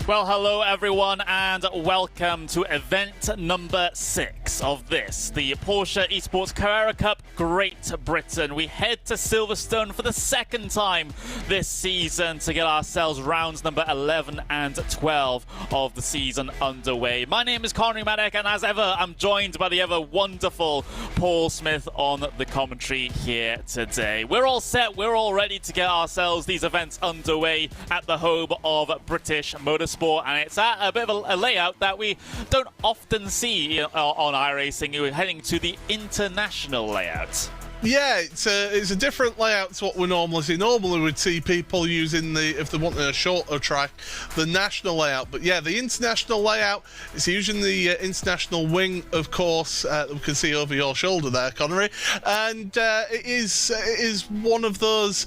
Well, hello everyone and welcome to event number 6 of this, the Porsche Esports Carrera Cup Great Britain. We head to Silverstone for the second time this season to get ourselves rounds number 11 and 12 of the season underway. My name is Connery Maddock, and as ever, I'm joined by the ever wonderful Paul Smith on the commentary here today. We're all set, we're all ready to get ourselves these events underway at the home of British Motorsport. And it's at a bit of a layout that we don't often see on iRacing. We're heading to the international layout. Yeah, it's a different layout to what we normally see. Normally we'd see people using if they wanted a shorter track, the national layout. But yeah, the international layout, it's using the international wing, of course, that we can see over your shoulder there, Connery. And it is one of those.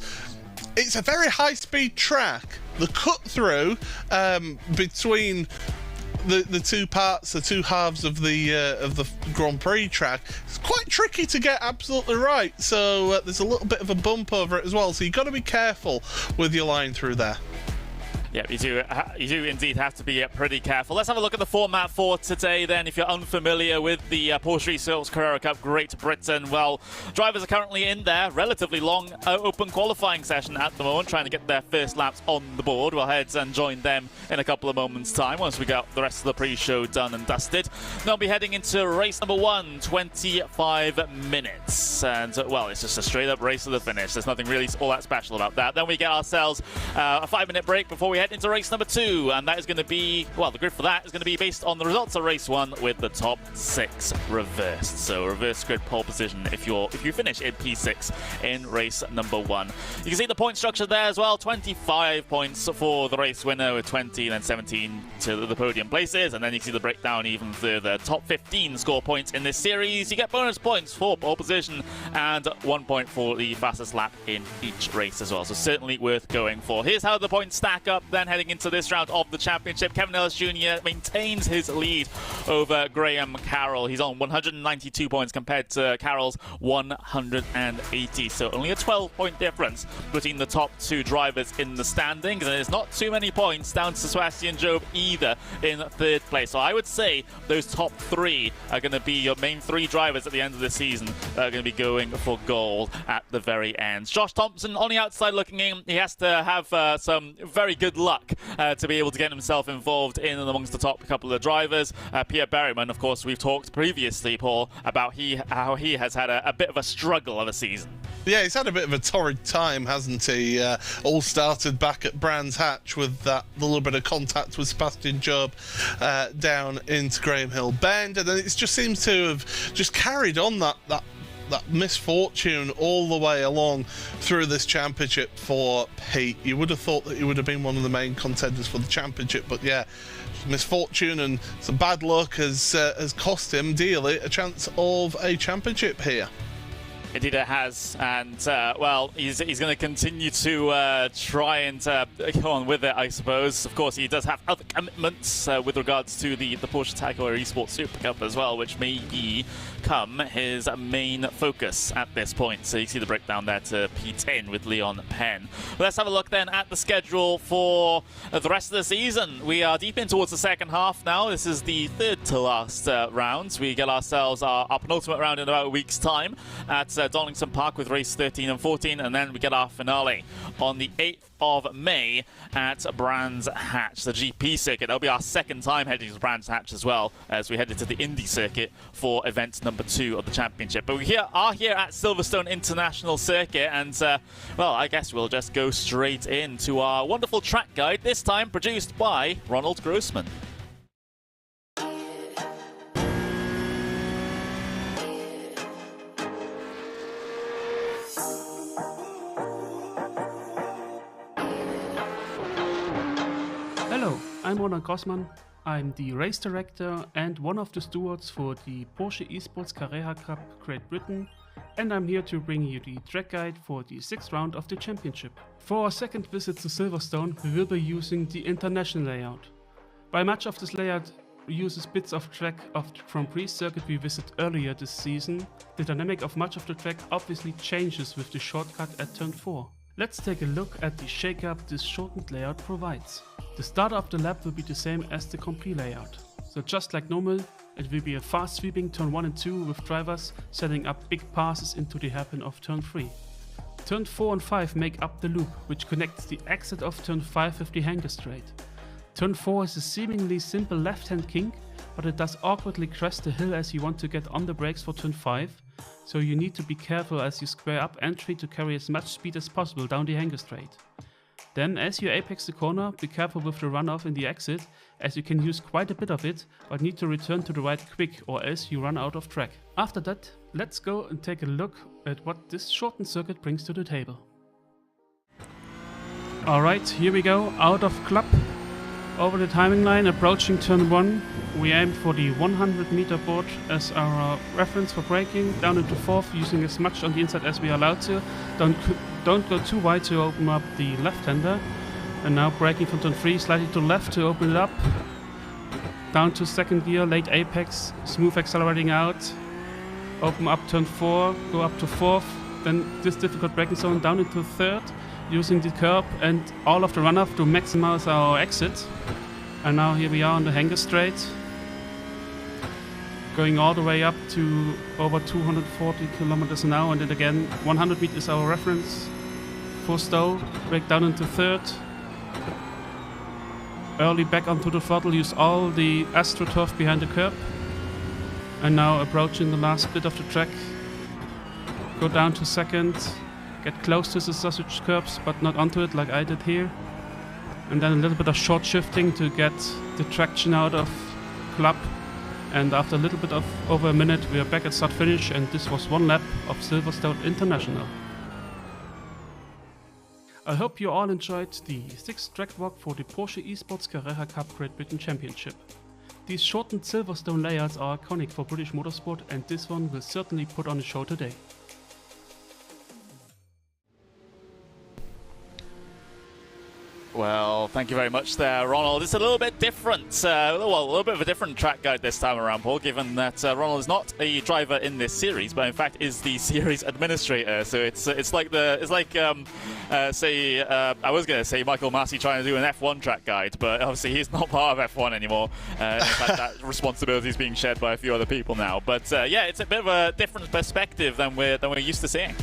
It's a very high-speed track. The cut-through between the two parts, the two halves of the Grand Prix track, it's quite tricky to get absolutely right. So there's a little bit of a bump over it as well. So you've got to be careful with your line through there. Yeah, you do indeed have to be pretty careful. Let's have a look at the format for today then. If you're unfamiliar with the Porsche Esports Carrera Cup Great Britain, well, drivers are currently in their relatively long open qualifying session at the moment, trying to get their first laps on the board. We'll head and join them in a couple of moments' time once we got the rest of the pre-show done and dusted. They'll be heading into race number 1, 25 minutes. And, well, it's just a straight-up race to the finish. There's nothing really all that special about that. Then we get ourselves a 5-minute break before we head into race number 2, and that is going to be, well, the grid for that is going to be based on the results of race 1 with the top 6 reversed. So reverse grid pole position if you finish in P6 in race number 1. You can see the point structure there as well. 25 points for the race winner with 20 and then 17 to the podium places, and then you can see the breakdown even further. Top 15 score points in this series. You get bonus points for pole position and 1 point for the fastest lap in each race as well. So certainly worth going for. Here's how the points stack up then heading into this round of the championship. Kevin Ellis Jr. maintains his lead over Graham Carroll. He's on 192 points compared to Carroll's 180. So only a 12-point difference between the top 2 drivers in the standings. And there's not too many points down to Sebastian Job either in 3rd place. So I would say those top 3 are going to be your main 3 drivers at the end of the season that are going to be going for gold at the very end. Josh Thompson on the outside looking in. He has to have some very good luck to be able to get himself involved in and amongst the top couple of drivers. Pierre Berryman, of course, we've talked previously, Paul, about how he has had a bit of a struggle of a season. Yeah, he's had a bit of a torrid time, hasn't he? All started back at Brands Hatch with that little bit of contact with Sebastian Job down into Graham Hill Bend, and then it just seems to have just carried on that misfortune all the way along through this championship for Pete. You would have thought that he would have been one of the main contenders for the championship, but yeah, misfortune and some bad luck has cost him dearly a chance of a championship here. Indeed it has, and well, he's going to continue to try and go on with it, I suppose. Of course, he does have other commitments with regards to the Porsche Carrera Esports Supercup as well, which may become his main focus at this point. So you see the breakdown there to P10 with Leon Penn. But let's have a look then at the schedule for the rest of the season. We are deep in towards the second half now. This is the 3rd to last round. We get ourselves our penultimate round in about a week's time at Donington Park with race 13 and 14, and then we get our finale on the 8th of May at Brands Hatch, the GP circuit. That'll be our second time heading to Brands Hatch as well, as we headed to the Indy circuit for event number 2 of the championship. But we are here at Silverstone International Circuit, and well, I guess we'll just go straight into our wonderful track guide, this time produced by Ronald Grossman. Hello, I'm Ronald Grossman. I'm the race director and one of the stewards for the Porsche Esports Carrera Cup Great Britain, and I'm here to bring you the track guide for the 6th round of the championship. For our second visit to Silverstone, we will be using the international layout. While much of this layout uses bits of track of the Grand Prix circuit we visited earlier this season, the dynamic of much of the track obviously changes with the shortcut at turn 4. Let's take a look at the shake-up this shortened layout provides. The start of the lap will be the same as the complete layout. So just like normal, it will be a fast sweeping turn 1 and 2 with drivers setting up big passes into the hairpin of turn 3. Turn 4 and 5 make up the loop, which connects the exit of turn 5 with the hanger straight. Turn 4 is a seemingly simple left-hand kink, but it does awkwardly crest the hill as you want to get on the brakes for turn 5, so you need to be careful as you square up entry to carry as much speed as possible down the hanger straight. Then as you apex the corner, be careful with the runoff in the exit, as you can use quite a bit of it, but need to return to the right quick or else you run out of track. After that, let's go and take a look at what this shortened circuit brings to the table. Alright, here we go, out of club. Over the timing line, approaching turn 1, we aim for the 100 meter board as our reference for braking, down into 4th, using as much on the inside as we are allowed to. Don't go too wide to open up the left-hander. And now braking from turn 3, slightly to left to open it up. Down to 2nd gear, late apex, smooth accelerating out. Open up turn 4, go up to 4th, then this difficult braking zone down into 3rd. Using the curb and all of the runoff to maximize our exit. And now here we are on the hanger straight. Going all the way up to over 240 kilometers an hour, and then again 100 meters is our reference. Full stow, brake down into 3rd. Early back onto the throttle, use all the AstroTurf behind the curb. And now approaching the last bit of the track. Go down to 2nd. Get close to the sausage curbs, but not onto it like I did here. And then a little bit of short shifting to get the traction out of club. And after a little bit of over a minute, we are back at start finish, and this was one lap of Silverstone International. I hope you all enjoyed the 6th track walk for the Porsche Esports Carrera Cup Great Britain Championship. These shortened Silverstone layouts are iconic for British motorsport, and this one will certainly put on a show today. Well, thank you very much there, Ronald. It's a little bit different, a little bit of a different track guide this time around, Paul, given that Ronald is not a driver in this series, but in fact is the series administrator. So it's like say I was going to say Michael Massey trying to do an F1 track guide, but obviously he's not part of F1 anymore. In fact, that responsibility is being shared by a few other people now. But yeah, it's a bit of a different perspective than we're used to seeing.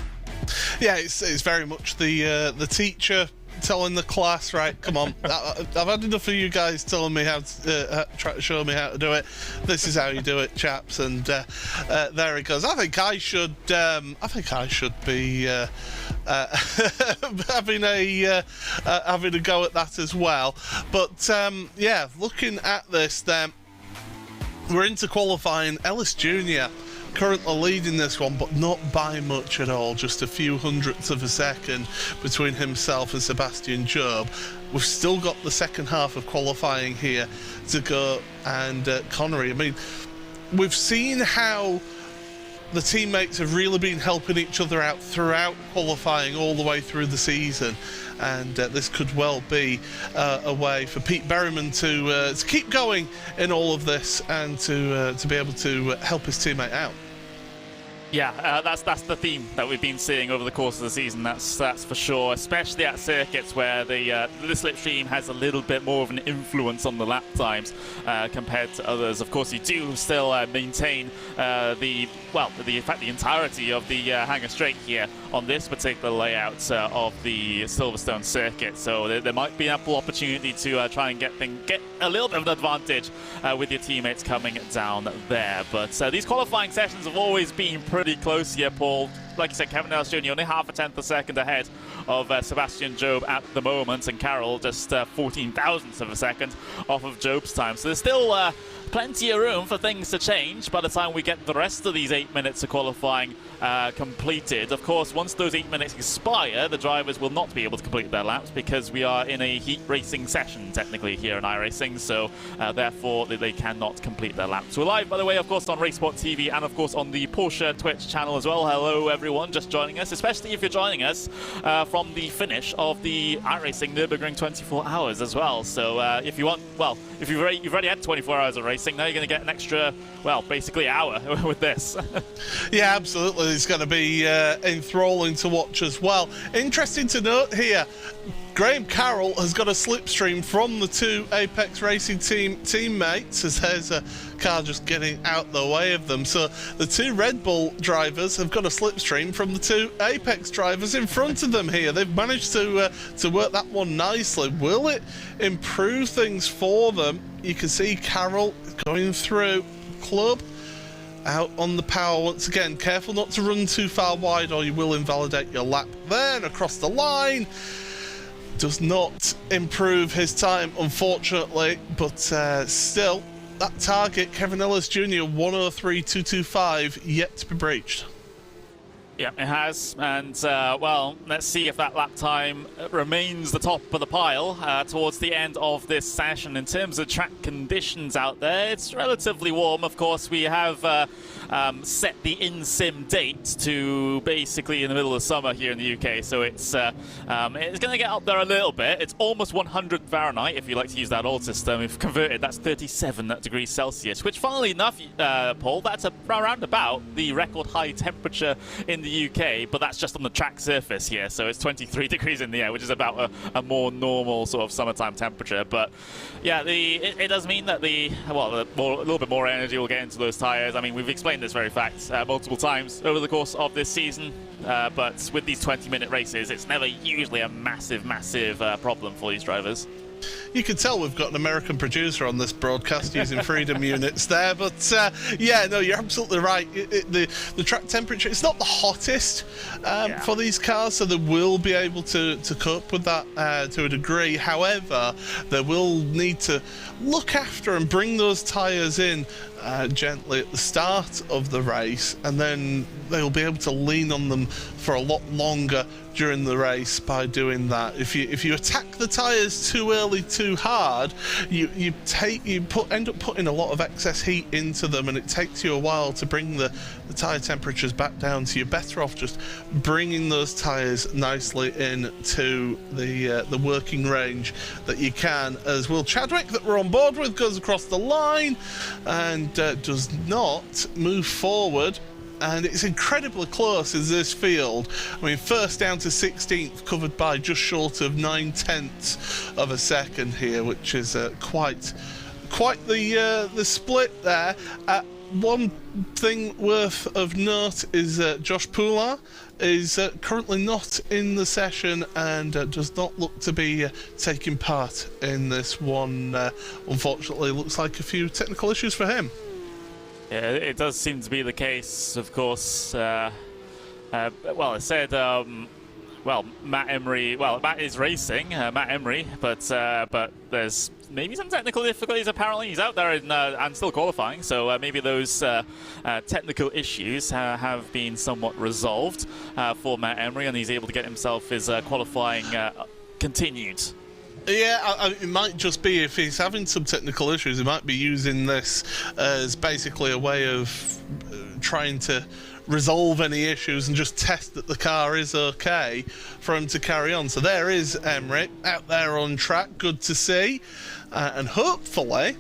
Yeah, it's very much the teacher telling the class, right, come on, I've had enough of you guys telling me how to try to show me how to do it. This is how you do it, chaps. And there it goes. I think I should be having a go at that as well. But yeah, looking at this, then we're into qualifying. Ellis Jr. currently leading this one, but not by much at all, just a few hundredths of a second between himself and Sebastian Job. We've still got the second half of qualifying here to go, and Connery, I mean, we've seen how the teammates have really been helping each other out throughout qualifying all the way through the season, and this could well be a way for Pete Berryman to keep going in all of this and to be able to help his teammate out. Yeah, that's the theme that we've been seeing over the course of the season. That's for sure, especially at circuits where the slipstream has a little bit more of an influence on the lap times compared to others. Of course, you do still maintain the entirety of the hanger straight here on this particular layout of the Silverstone circuit. So there might be ample opportunity to try and get a little bit of an advantage with your teammates coming down there. But these qualifying sessions have always been pretty close here, Paul. Like you said, Kevin Ellis Jr. only half a tenth a second ahead of Sebastian Job at the moment, and Carroll just 14 thousandths of a second off of Job's time. So there's still plenty of room for things to change by the time we get the rest of these 8 minutes of qualifying completed. Of course, once those 8 minutes expire, the drivers will not be able to complete their laps because we are in a heat racing session technically here in iRacing, so therefore they cannot complete their laps. We're live, by the way, of course, on RaceSpotTV and of course on the Porsche Twitch channel as well. Hello everyone. everyone just joining us, especially if you're joining us from the finish of the iRacing Nürburgring 24 hours as well. So if you want, well, if you've already had 24 hours of racing, now you're going to get an extra, well, basically hour with this. Yeah, absolutely. It's going to be enthralling to watch as well. Interesting to note here, Graham Carroll has got a slipstream from the two Apex Racing teammates, as there's a car just getting out the way of them. So the two Red Bull drivers have got a slipstream from the two Apex drivers in front of them here. They've managed to work that one nicely. Will it improve things for them? You can see Carroll going through club. Out on the power once again. Careful not to run too far wide or you will invalidate your lap. Then across the line. Does not improve his time, unfortunately, but still, that target, Kevin Ellis Jr., 103.225, yet to be breached. Yeah, it has, and well, let's see if that lap time remains the top of the pile towards the end of this session. In terms of track conditions out there, it's relatively warm. Of course, we have set the in-sim date to basically in the middle of summer here in the UK, so it's going to get up there a little bit. It's almost 100 Fahrenheit, if you like to use that old system. If converted, that's 37 degrees Celsius, which, funnily enough, Paul, that's around about the record high temperature in the UK, but that's just on the track surface here, so it's 23 degrees in the air, which is about a more normal sort of summertime temperature. But yeah, it does mean that a little bit more energy will get into those tires. I mean, we've explained this very fact multiple times over the course of this season, but with these 20-minute races, it's never usually a massive problem for these drivers. You can tell we've got an American producer on this broadcast using freedom units there, but yeah, no, you're absolutely right. The track temperature, it's not the hottest for these cars, so they will be able to cope with that to a degree. However, they will need to look after and bring those tyres in gently at the start of the race, and then they'll be able to lean on them for a lot longer during the race by doing that. If you attack the tyres too early, too hard, you end up putting a lot of excess heat into them, and it takes you a while to bring the tyre temperatures back down. So you're better off just bringing those tyres nicely into the working range that you can. As Will Chadwick, that we're on board with, goes across the line and does not move forward. And it's incredibly close in this field. I mean, first down to 16th, covered by just short of 9/10 of a second here, which is quite the split there. One thing worth of note is Josh Poulin is currently not in the session and does not look to be taking part in this one. Unfortunately, looks like a few technical issues for him. Yeah, it does seem to be the case, of course. Well, it said, well, Matt Emery, well, Matt is racing, Matt Emery, but there's maybe some technical difficulties. Apparently, he's out there and still qualifying, so maybe those technical issues have been somewhat resolved for Matt Emery, and he's able to get himself his qualifying continued. Yeah, it might just be, if he's having some technical issues, he might be using this as basically a way of trying to resolve any issues and just test that the car is okay for him to carry on. So there is Emery out there on track, good to see, and hopefully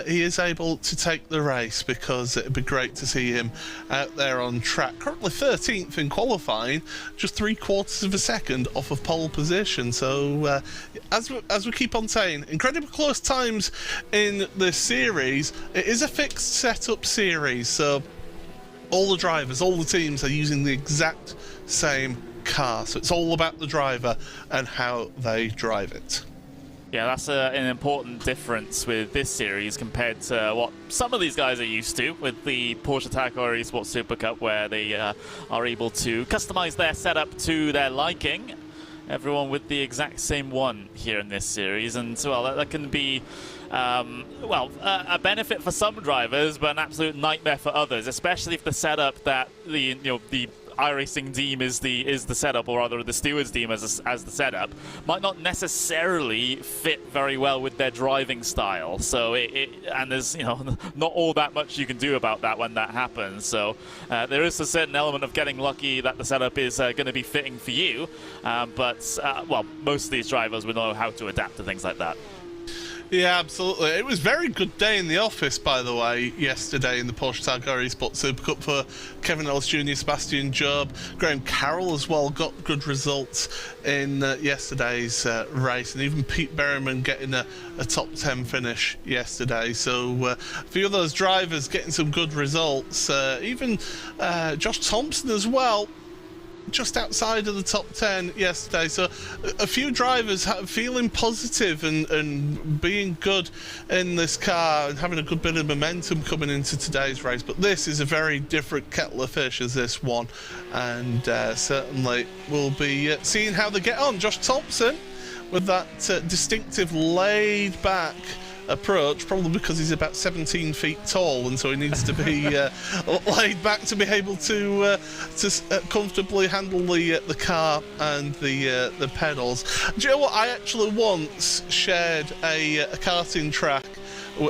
he is able to take the race, because it'd be great to see him out there on track. Currently 13th in qualifying, just 3/4 of a second off of pole position. So as we keep on saying, incredibly close times in this series. It is a fixed setup series, so all the drivers, all the teams are using the exact same car. So it's all about the driver and how they drive it. Yeah, that's an important difference with this series compared to what some of these guys are used to with the Porsche Carrera Esports Supercup, where they are able to customize their setup to their liking. Everyone with the exact same one here in this series, and well, that can be a benefit for some drivers, but an absolute nightmare for others, especially if the setup that the iRacing deem is the setup, or rather the stewards deem as the setup, might not necessarily fit very well with their driving style. So and there's not all that much you can do about that when that happens. So there is a certain element of getting lucky that the setup is going to be fitting for you. But well, most of these drivers will know how to adapt to things like that. Yeah, absolutely. It was a very good day in the office, by the way, yesterday in the Porsche Carrera Esports Supercup for Kevin Ellis Jr., Sebastian Job. Graham Carroll as well got good results in yesterday's race, and even Pete Berryman getting a top 10 finish yesterday. So a few of those drivers getting some good results. Even Josh Thompson as well, just outside of the top 10 yesterday. So a few drivers feeling positive and being good in this car and having a good bit of momentum coming into today's race. But this is a very different kettle of fish as this one, and certainly we'll be seeing how they get on. Josh Thompson with that distinctive laid back approach, probably because he's about 17 feet tall, and so he needs to be laid back to be able to comfortably handle the car and the pedals. Do you know what? I actually once shared a karting track,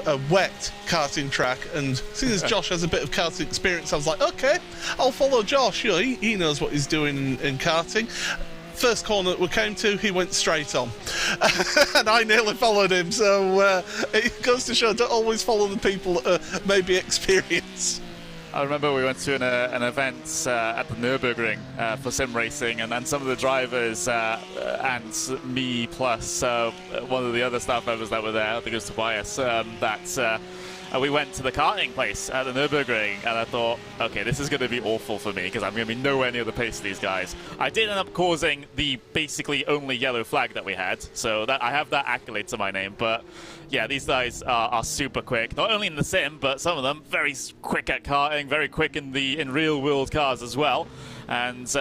a wet karting track, and seeing as Josh has a bit of karting experience, I was like, okay, I'll follow Josh. He knows what he's doing in karting. First corner that we came to, he went straight on. And I nearly followed him, so it goes to show, don't always follow the people that maybe experience. I remember we went to an event at the Nürburgring for sim racing, and then some of the drivers and me plus one of the other staff members that were there, I think it was Tobias, we went to the karting place at the Nürburgring, and I thought, okay, this is going to be awful for me because I'm going to be nowhere near the pace of these guys. I did end up causing the basically only yellow flag that we had, so that I have that accolade to my name. But yeah, these guys are super quick, not only in the sim, but some of them very quick at karting, very quick in real world cars as well. And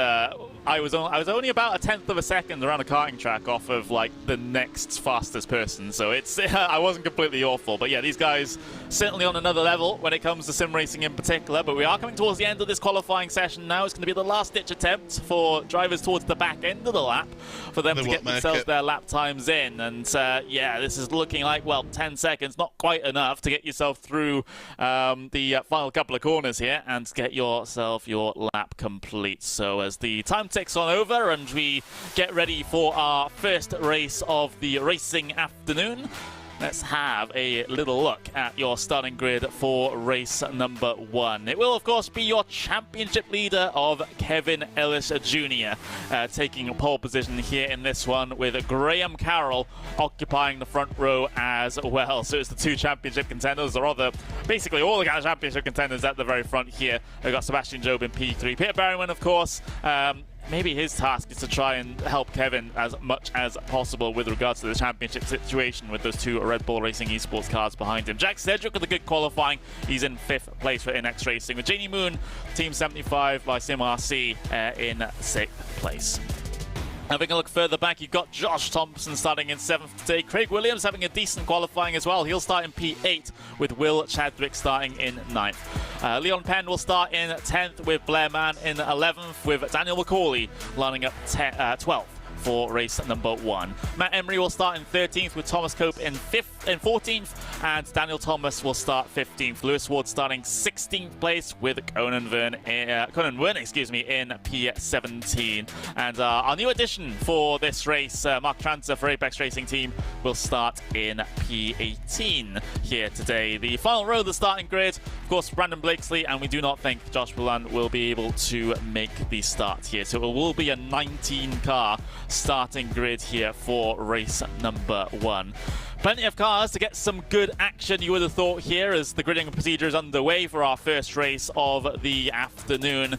I was only about a tenth of a second around a karting track off of like the next fastest person, so it's I wasn't completely awful. But yeah, these guys certainly on another level when it comes to sim racing in particular. But we are coming towards the end of this qualifying session now. It's going to be the last ditch attempt for drivers towards the back end of the lap for them to get themselves their lap times in. And yeah, this is looking like, well, 10 seconds, not quite enough to get yourself through the final couple of corners here and get yourself your lap complete. So as the time ticks on over and we get ready for our first race of the racing afternoon, let's have a little look at your starting grid for race number 1. It will, of course, be your championship leader of Kevin Ellis Jr. Taking pole position here in this one, with Graham Carroll occupying the front row as well. So it's the two championship contenders, or rather, basically all the championship contenders at the very front here. We've got Sebastian Job in P3. Peter Berryman, of course, maybe his task is to try and help Kevin as much as possible with regards to the championship situation with those two Red Bull Racing Esports cars behind him. Jack Sedgwick with a good qualifying. He's in 5th place for INX Racing, with Janie Moon, Team 75 by SimRC, in 6th place. Having a look further back, you've got Josh Thompson starting in 7th today. Craig Williams having a decent qualifying as well. He'll start in P8, with Will Chadwick starting in 9th. Leon Penn will start in 10th, with Blair Mann in 11th, with Daniel McCauley lining up 12th for race number 1. Matt Emery will start in 13th, with Thomas Cope in 14th, and Daniel Thomas will start 15th. Lewis Ward starting 16th place, with Conan Wern in P17. And our new addition for this race, Mark Tranter for Apex Racing Team, will start in P18 here today. The final row of the starting grid, of course, Brandon Blakesley, and we do not think Josh Bullen will be able to make the start here. So it will be a 19-car starting grid here for race number 1. Plenty of cars to get some good action, you would have thought, here as the gridding procedure is underway for our first race of the afternoon.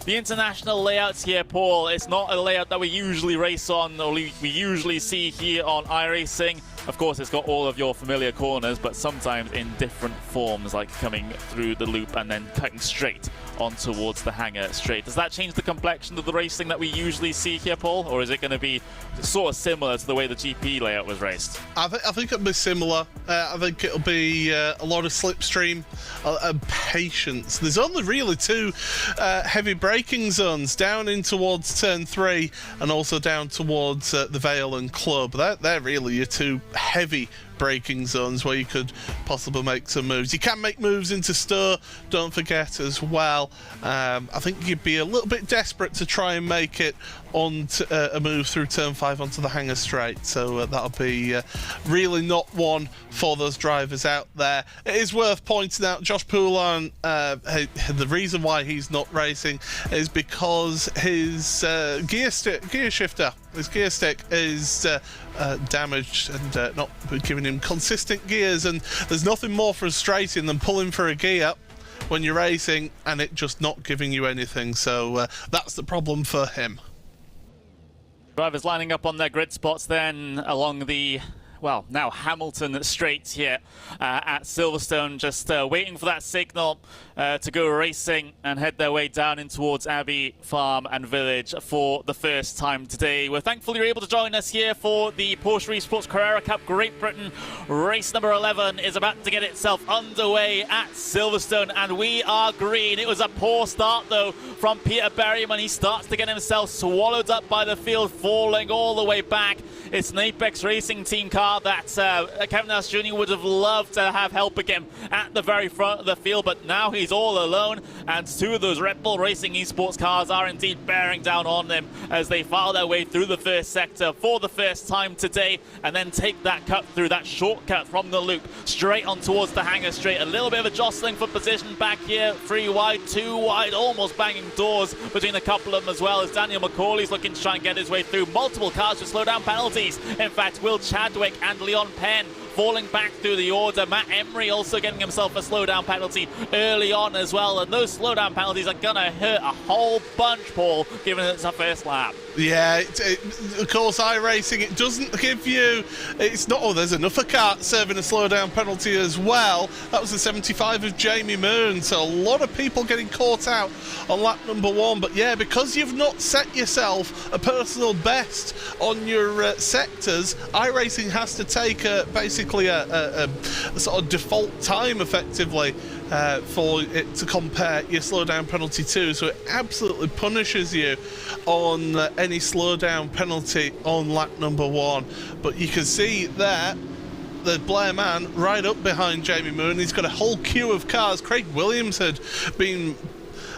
The international layouts here, Paul, it's not a layout that we usually race on, or we usually see here on iRacing. Of course, it's got all of your familiar corners, but sometimes in different forms, like coming through the loop and then cutting straight on towards the hangar straight. Does that change the complexion of the racing that we usually see here, Paul? Or is it going to be sort of similar to the way the GP layout was raced? I think it'll be similar. I think it'll be a lot of slipstream and patience. There's only really two heavy braking zones, down in towards turn 3 and also down towards the Vale and Club. They're really your two heavy braking zones where you could possibly make some moves. You can make moves into Stowe, don't forget, as well. I think you'd be a little bit desperate to try and make it on a move through turn 5 onto the hangar straight, so that'll be really not one for those drivers out there. It is worth pointing out Josh Poulin, the reason why he's not racing is because his gear shifter, his gear stick is damaged and not giving him consistent gears, and there's nothing more frustrating than pulling for a gear when you're racing and it just not giving you anything, so that's the problem for him. Drivers lining up on their grid spots then along the, well, now Hamilton straight here at Silverstone, just waiting for that signal to go racing and head their way down in towards Abbey Farm and Village for the first time today. We're thankful you're able to join us here for the Porsche Esports Carrera Cup Great Britain. Race number 11 is about to get itself underway at Silverstone, and we are green. It was a poor start, though, from Peter Berryman. He starts to get himself swallowed up by the field, falling all the way back. It's an Apex Racing team car that Kevin Nash Jr. would have loved to have help again at the very front of the field, but now he's all alone, and two of those Red Bull Racing Esports cars are indeed bearing down on them as they file their way through the first sector for the first time today, and then take that cut through, that shortcut from the loop straight on towards the hangar straight. A little bit of a jostling for position back here, 3 wide, 2 wide, almost banging doors between a couple of them as well, as Daniel McCauley's looking to try and get his way through. Multiple cars with slowdown penalties. In fact, Will Chadwick and Leon Penn falling back through the order. Matt Emery also getting himself a slowdown penalty early on as well, and those slowdown penalties are going to hurt a whole bunch, Paul, given it's our first lap. Yeah, of course, iRacing, it doesn't give you, it's not, oh, there's another car serving a slowdown penalty as well. That was the 75 of Jamie Moon, so a lot of people getting caught out on lap number 1. But yeah, because you've not set yourself a personal best on your sectors, iRacing has to take basically a sort of default time, effectively, for it to compare your slowdown penalty to, so it absolutely punishes you on any slowdown penalty on lap number 1. But you can see there the Blair man right up behind Jamie Moon. He's got a whole queue of cars. Craig Williams had been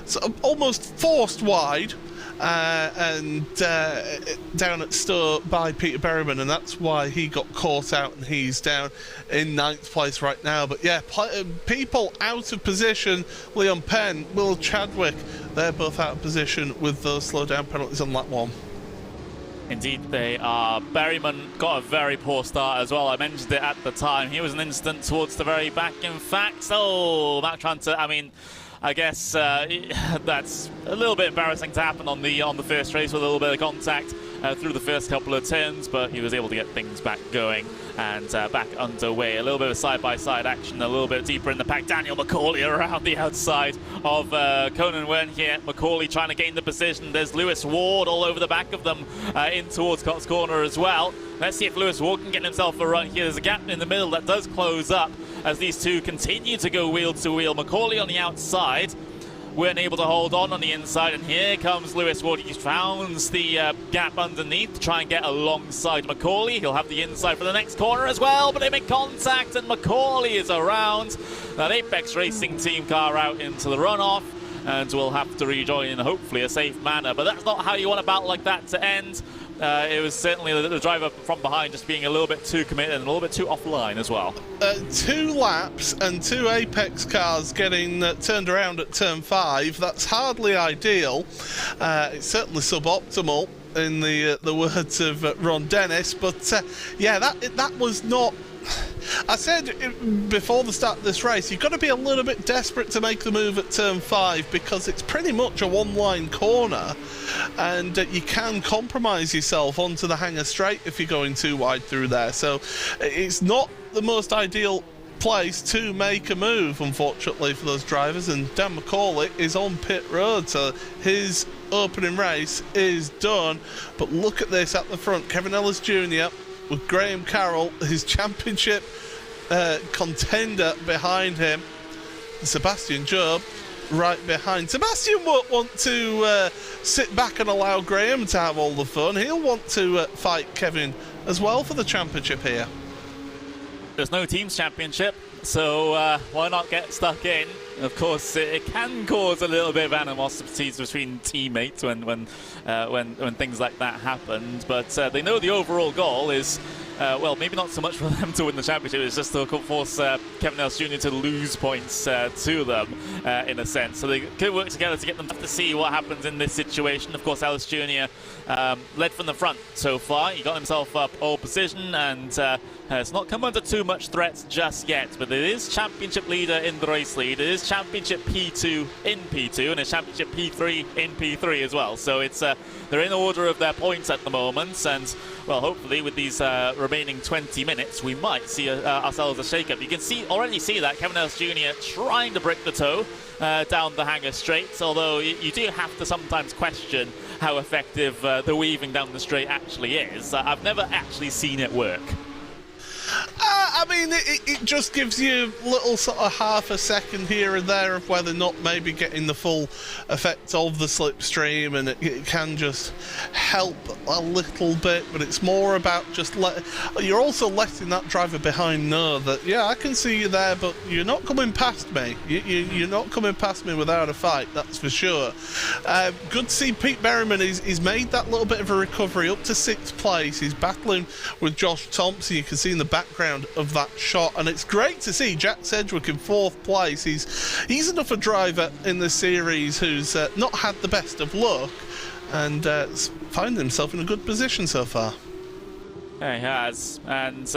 sort of almost forced wide and down at Stowe by Peter Berryman, and that's why he got caught out and he's down in 9th place right now. But yeah, people out of position. Leon Penn, Will Chadwick, they're both out of position with those slowdown penalties on lap 1. Indeed they are. Berryman got a very poor start as well. I mentioned it at the time. He was an instant towards the very back, in fact. Oh, Matt Tranter, I mean, I guess that's a little bit embarrassing to happen on the first race with a little bit of contact through the first couple of turns, but he was able to get things back going and back underway. A little bit of side-by-side action, a little bit deeper in the pack. Daniel McCauley around the outside of Conan Wern here. McCauley trying to gain the position. There's Lewis Ward all over the back of them in towards Cox Corner as well. Let's see if Lewis Ward can get himself a run here. There's a gap in the middle that does close up as these two continue to go wheel to wheel. McCauley on the outside, weren't able to hold on the inside, and here comes Lewis Ward. He founds the gap underneath to try and get alongside McCauley. He'll have the inside for the next corner as well, but they make contact and McCauley is around. That Apex Racing team car out into the runoff, and will have to rejoin in hopefully a safe manner, but that's not how you want a battle like that to end. It was certainly the driver from behind just being a little bit too committed and a little bit too offline as well. 2 laps and 2 Apex cars getting turned around at turn 5. That's hardly ideal. It's certainly suboptimal in the words of Ron Dennis. But yeah, that was not. I said before the start of this race, you've got to be a little bit desperate to make the move at turn 5 because it's pretty much a one-line corner, and you can compromise yourself onto the hangar straight if you're going too wide through there. So it's not the most ideal place to make a move, unfortunately for those drivers, and Dan McCauley is on pit road, so his opening race is done. But look at this at the front, Kevin Ellis Jr. with Graham Carroll, his championship contender behind him, Sebastian Job right behind. Sebastian won't want to sit back and allow Graham to have all the fun. He'll want to fight Kevin as well for the championship here. There's no teams championship, so why not get stuck in? Of course, it can cause a little bit of animosity between teammates when things like that happen. But they know the overall goal is, well, maybe not so much for them to win the championship. It's just to force Kevin Ellis Jr. to lose points to them, in a sense. So they could work together to get them to see what happens in this situation. Of course, Ellis Jr. Led from the front so far. He got himself up pole position and has not come under too much threat just yet. But it is championship leader in the race lead. It is championship P2 in P2 and it's championship P3 in P3 as well. So it's they're in order of their points at the moment, and well, hopefully with these remaining 20 minutes we might see ourselves a shake-up. You can already see that Kevin Ellis Jr. trying to brick the toe down the Hangar straight, although you do have to sometimes question how effective the weaving down the straight actually is. I've never actually seen it work. I mean, it just gives you little sort of half a second here and there of whether or not maybe getting the full effect of the slipstream, and it can just help a little bit, but it's more about just you're also letting that driver behind know that, yeah, I can see you there, but you're not coming past me. You're not coming past me without a fight, that's for sure. Good to see Pete Berryman. He's made that little bit of a recovery up to 6th place. He's battling with Josh Thompson. You can see in the background of that shot, and it's great to see Jack Sedgwick in 4th place. He's enough a driver in the series who's not had the best of luck, and finding himself in a good position so far. Yeah, he has, and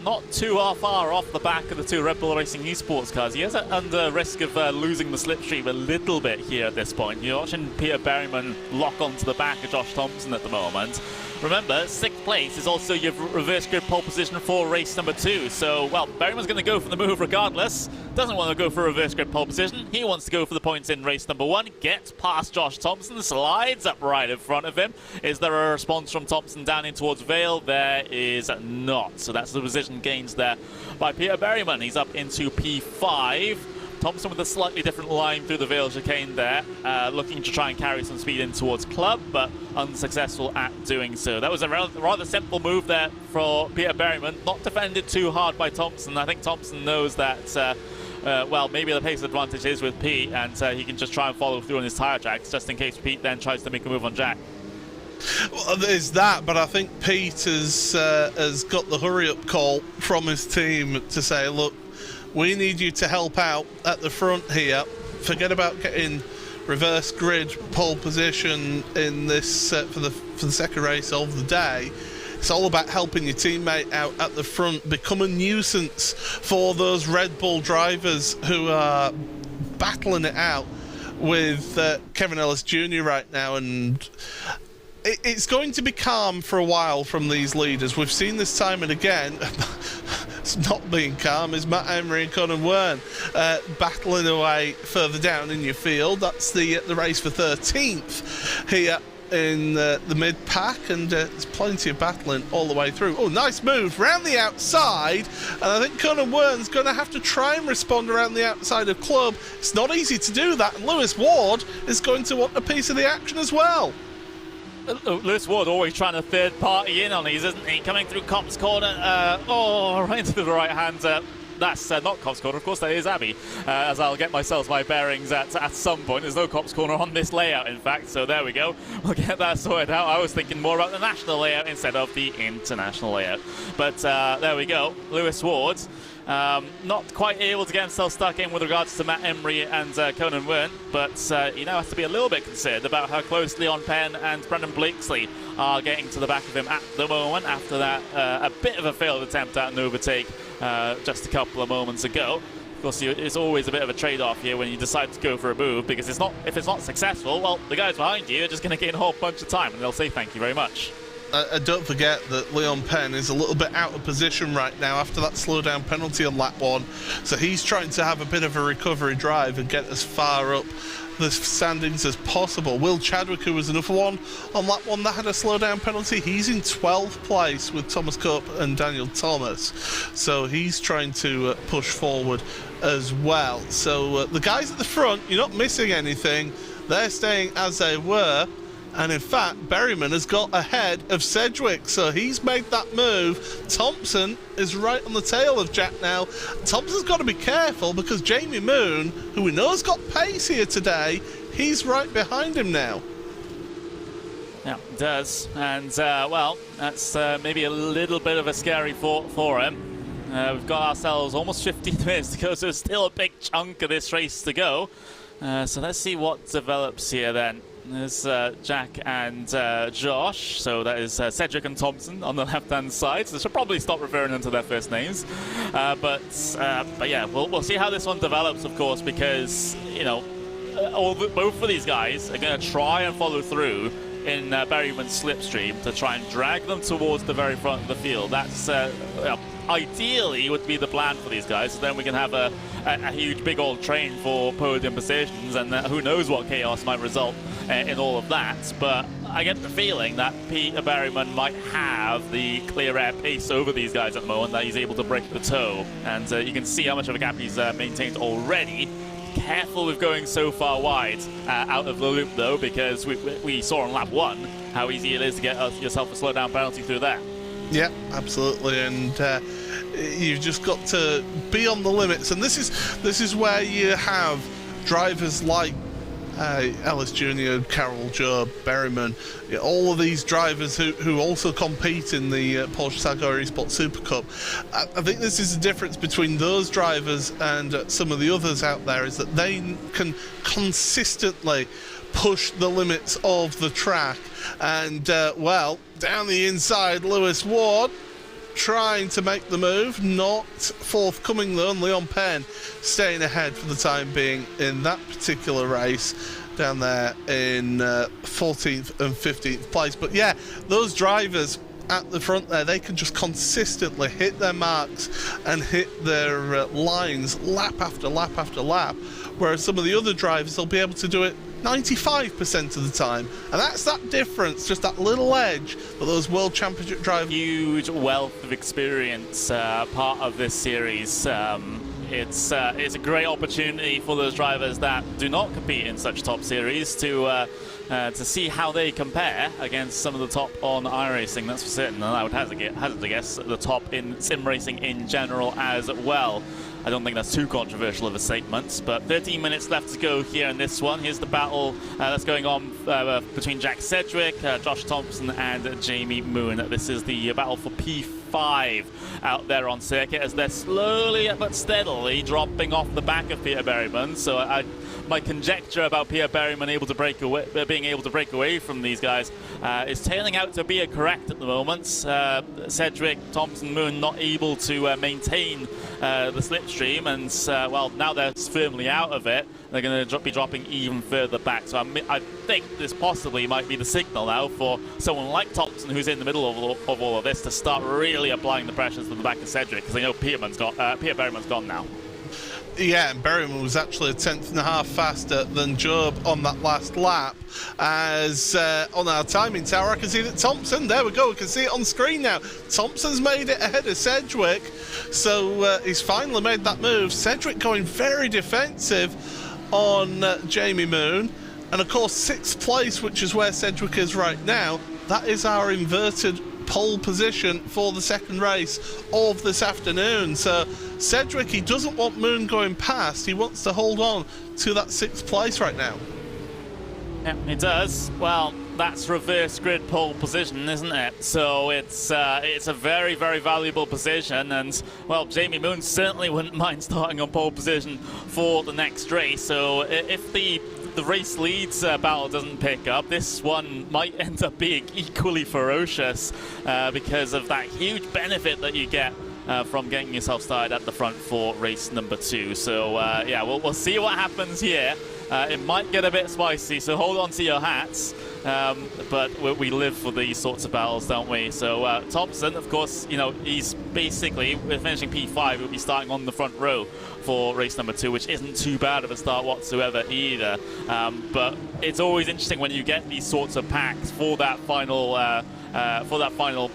not too far off the back of the two Red Bull Racing Esports cars. He is under risk of losing the slipstream a little bit here at this point. You're watching Peter Berryman lock onto the back of Josh Thompson at the moment. Remember, 6th place is also your reverse grid pole position for race number 2. So, well, Berryman's going to go for the move regardless. Doesn't want to go for a reverse grid pole position. He wants to go for the points in race number 1. Gets past Josh Thompson, slides up right in front of him. Is there a response from Thompson down in towards Vale? There is not. So that's the position gains there by Peter Berryman. He's up into P5. Thompson with a slightly different line through the Vale chicane there, looking to try and carry some speed in towards Club, but unsuccessful at doing so. That was a rather simple move there for Peter Berryman, not defended too hard by Thompson. I think Thompson knows that, well, maybe the pace advantage is with Pete, and he can just try and follow through on his tyre tracks, just in case Pete then tries to make a move on Jack. Well, there's that, but I think Pete has got the hurry-up call from his team to say, look, we need you to help out at the front here. Forget about getting reverse grid pole position in this for the second race of the day. It's all about helping your teammate out at the front, become a nuisance for those Red Bull drivers who are battling it out with Kevin Ellis Jr. right now, and it's going to be calm for a while from these leaders. We've seen this time and again. It's not being calm is Matt Emery and Conan Wern battling away further down in your field. That's the race for 13th here in the mid-pack, and there's plenty of battling all the way through. Oh, nice move round the outside, and I think Conan Wern's going to have to try and respond around the outside of Club. It's not easy to do that, and Lewis Ward is going to want a piece of the action as well. Lewis Ward always trying to third party in on these, isn't he? Coming through Cop's corner, right into the right hand. That's not Cop's corner, of course, that is Abbey, as I'll get myself my bearings at some point. There's no Cop's corner on this layout, in fact, so there we go. We'll get that sorted out. I was thinking more about the national layout instead of the international layout. But there we go, Lewis Ward. Not quite able to get himself stuck in with regards to Matt Emery and Conan Wern, but he now has to be a little bit concerned about how close Leon Penn and Brendan Blakesley are getting to the back of him at the moment after that a bit of a failed attempt at an overtake just a couple of moments ago. Of course, it's always a bit of a trade-off here when you decide to go for a move, because if it's not successful, well, the guys behind you are just going to gain a whole bunch of time and they'll say thank you very much. don't forget that Leon Penn is a little bit out of position right now after that slowdown penalty on lap 1. So he's trying to have a bit of a recovery drive and get as far up the standings as possible. Will Chadwick, who was another one on lap 1 that had a slowdown penalty, he's in 12th place with Thomas Cope and Daniel Thomas. So he's trying to push forward as well. So the guys at the front, you're not missing anything. They're staying as they were. And in fact, Berryman has got ahead of Sedgwick, so he's made that move. Thompson is right on the tail of Jack now. Thompson's got to be careful because Jamie Moon, who we know has got pace here today, he's right behind him now. Yeah, it does. And, well, that's maybe a little bit of a scary thought for him. We've got ourselves almost 50 minutes to go, so there's still a big chunk of this race to go. So let's see what develops here then. There's Jack and Josh, so that is Cedric and Thompson on the left-hand side. So they should probably stop referring them to their first names. But yeah, we'll see how this one develops, of course, because, you know, both of these guys are going to try and follow through in Berryman's slipstream to try and drag them towards the very front of the field. That's ideally would be the plan for these guys. So then we can have a huge big old train for podium positions, and who knows what chaos might result in all of that. But I get the feeling that Peter Berryman might have the clear air pace over these guys at the moment, that he's able to break the toe. And you can see how much of a gap he's maintained already. Careful with going so far wide out of the loop, though, because we saw on lap 1 how easy it is to get yourself a slowdown penalty through there. Yeah, absolutely, and you've just got to be on the limits, and this is where you have drivers like Ellis Jr., Carroll, Job, Berryman, all of these drivers who also compete in the Porsche Carrera Esports Supercup. I think this is the difference between those drivers and some of the others out there, is that they can consistently push the limits of the track. And well, down the inside, Lewis Ward trying to make the move, not forthcoming though, and Leon Penn staying ahead for the time being in that particular race, down there in 14th and 15th place. But yeah, those drivers at the front there, they can just consistently hit their marks and hit their lines lap after lap after lap, whereas some of the other drivers, they'll be able to do it 95% of the time, and that's that difference, just that little edge that those World Championship drivers. Huge wealth of experience part of this series. It's a great opportunity for those drivers that do not compete in such top series to see how they compare against some of the top on iRacing. That's for certain, and I would hazard to guess the top in sim racing in general as well. I don't think that's too controversial of a statement, but 13 minutes left to go here in this one. Here's the battle that's going on between Jack Sedgwick, Josh Thompson, and Jamie Moon. This is the battle for P5 out there on circuit, as they're slowly but steadily dropping off the back of Peter Berryman. So my conjecture about Peter Berryman being able to break away from these guys is turning out to be correct at the moment. Sedgwick, Thompson, Moon not able to maintain the slipstream, and well, now they're firmly out of it. They're going to be dropping even further back. So I think this possibly might be the signal now for someone like Thompson, who's in the middle of all of this, to start really applying the pressures to the back of Sedgwick, because they know Peter Berryman's gone now. Yeah, and Berryman was actually a 10.5 faster than Job on that last lap. As on our timing tower, I can see that Thompson, there we go, we can see it on screen now. Thompson's made it ahead of Sedgwick, so he's finally made that move. Sedgwick going very defensive on Jamie Moon, and of course 6th place, which is where Sedgwick is right now, that is our inverted pole position for the second race of this afternoon. So Sedgwick, he doesn't want Moon going past, he wants to hold on to that 6th place right now. Yeah, it does. Well, that's reverse grid pole position, isn't it? So it's a very, very valuable position, and well, Jamie Moon certainly wouldn't mind starting on pole position for the next race. So if the race leads battle doesn't pick up, this one might end up being equally ferocious because of that huge benefit that you get from getting yourself started at the front for race number 2. So yeah, we'll see what happens here. It might get a bit spicy, so hold on to your hats. But we live for these sorts of battles, don't we? So Thompson, of course, you know, he's basically, with finishing P5, he'll be starting on the front row for race number 2, which isn't too bad of a start whatsoever either. But it's always interesting when you get these sorts of packs for that final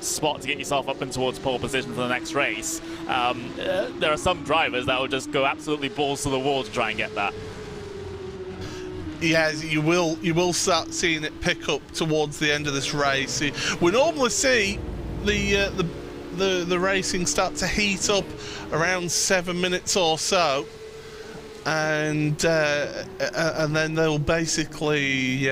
spot to get yourself up and towards pole position for the next race. There are some drivers that will just go absolutely balls to the wall to try and get that. Yeah, you will start seeing it pick up towards the end of this race. We normally see the racing start to heat up around 7 minutes or so, and then they'll basically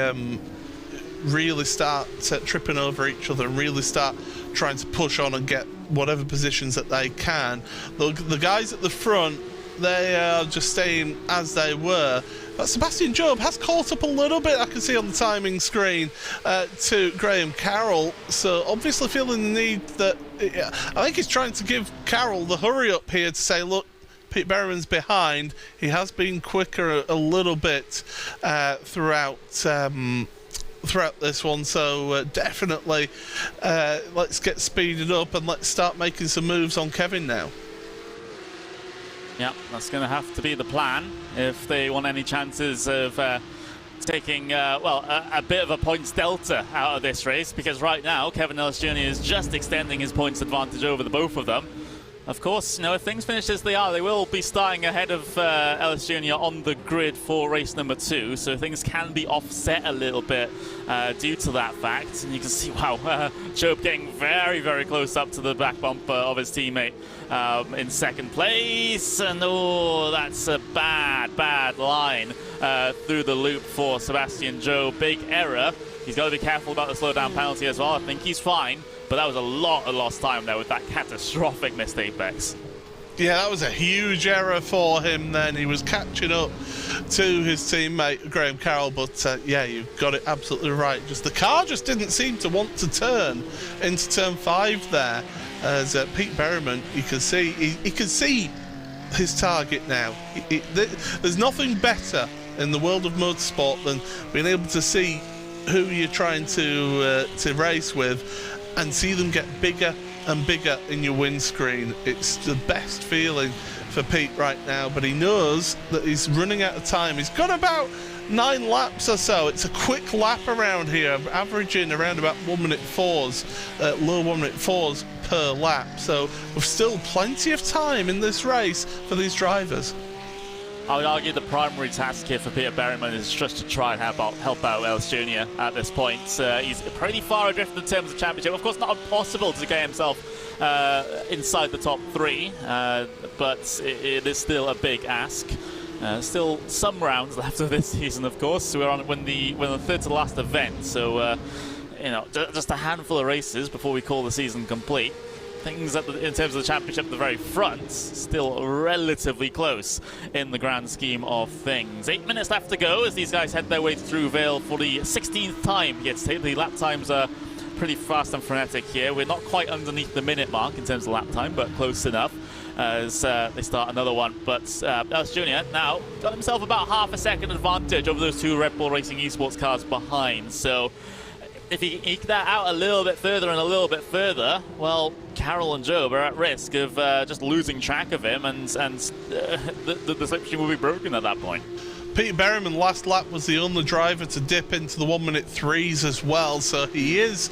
really start tripping over each other and really start trying to push on and get whatever positions that they can. The guys at the front, they are just staying as they were. But Sebastian Job has caught up a little bit, I can see on the timing screen, to Graham Carroll. So obviously feeling the need that... I think he's trying to give Carroll the hurry up here to say, look, Pete Berriman's behind. He has been quicker a little bit throughout this one, so definitely let's get speeded up and let's start making some moves on Kevin now. Yeah, that's going to have to be the plan if they want any chances of taking, well, a bit of a points delta out of this race, because right now Kevin Ellis Jr. is just extending his points advantage over the both of them. Of course, you know, if things finish as they are, they will be starting ahead of Ellis Jr. on the grid for race number 2, so things can be offset a little bit due to that fact. And you can see, wow, Job getting very, very close up to the back bumper of his teammate in second place. And oh, that's a bad line through the loop for Sebastian Job. Big error. He's got to be careful about the slowdown penalty as well. I think he's fine. But that was a lot of lost time there with that catastrophic missed apex. Yeah, that was a huge error for him then. He was catching up to his teammate, Graham Carroll, but yeah, you've got it absolutely right. Just the car just didn't seem to want to turn into turn 5 there. As Pete Berriman, you can see, he can see his target now. There's nothing better in the world of motorsport than being able to see who you're trying to race with and see them get bigger and bigger in your windscreen. It's the best feeling for Pete right now, but he knows that he's running out of time. He's got about 9 laps or so. It's a quick lap around here, averaging around about 1 minute 4s, low 1 minute 4s per lap. So we've still plenty of time in this race for these drivers. I would argue the primary task here for Peter Berriman is just to try and help out Ellis Jr. at this point. He's pretty far adrift in terms of championship. Of course, not impossible to get himself inside the top 3, but it is still a big ask. Still some rounds left of this season, of course. We're on when the third to last event, so you know, just a handful of races before we call the season complete. Things in terms of the championship at the very front, still relatively close in the grand scheme of things. 8 minutes left to go as these guys head their way through Vale for the 16th time. Yes, the lap times are pretty fast and frenetic here. We're not quite underneath the minute mark in terms of lap time, but close enough as they start another one. But Ellis Jr. now got himself about half a second advantage over those 2 Red Bull Racing Esports cars behind. So if he can eke that out a little bit further and a little bit further, well, Carroll and Job are at risk of just losing track of him, and the slipstream will be broken at that point. Peter Berriman last lap was the only driver to dip into the 1 minute 3s as well, so he's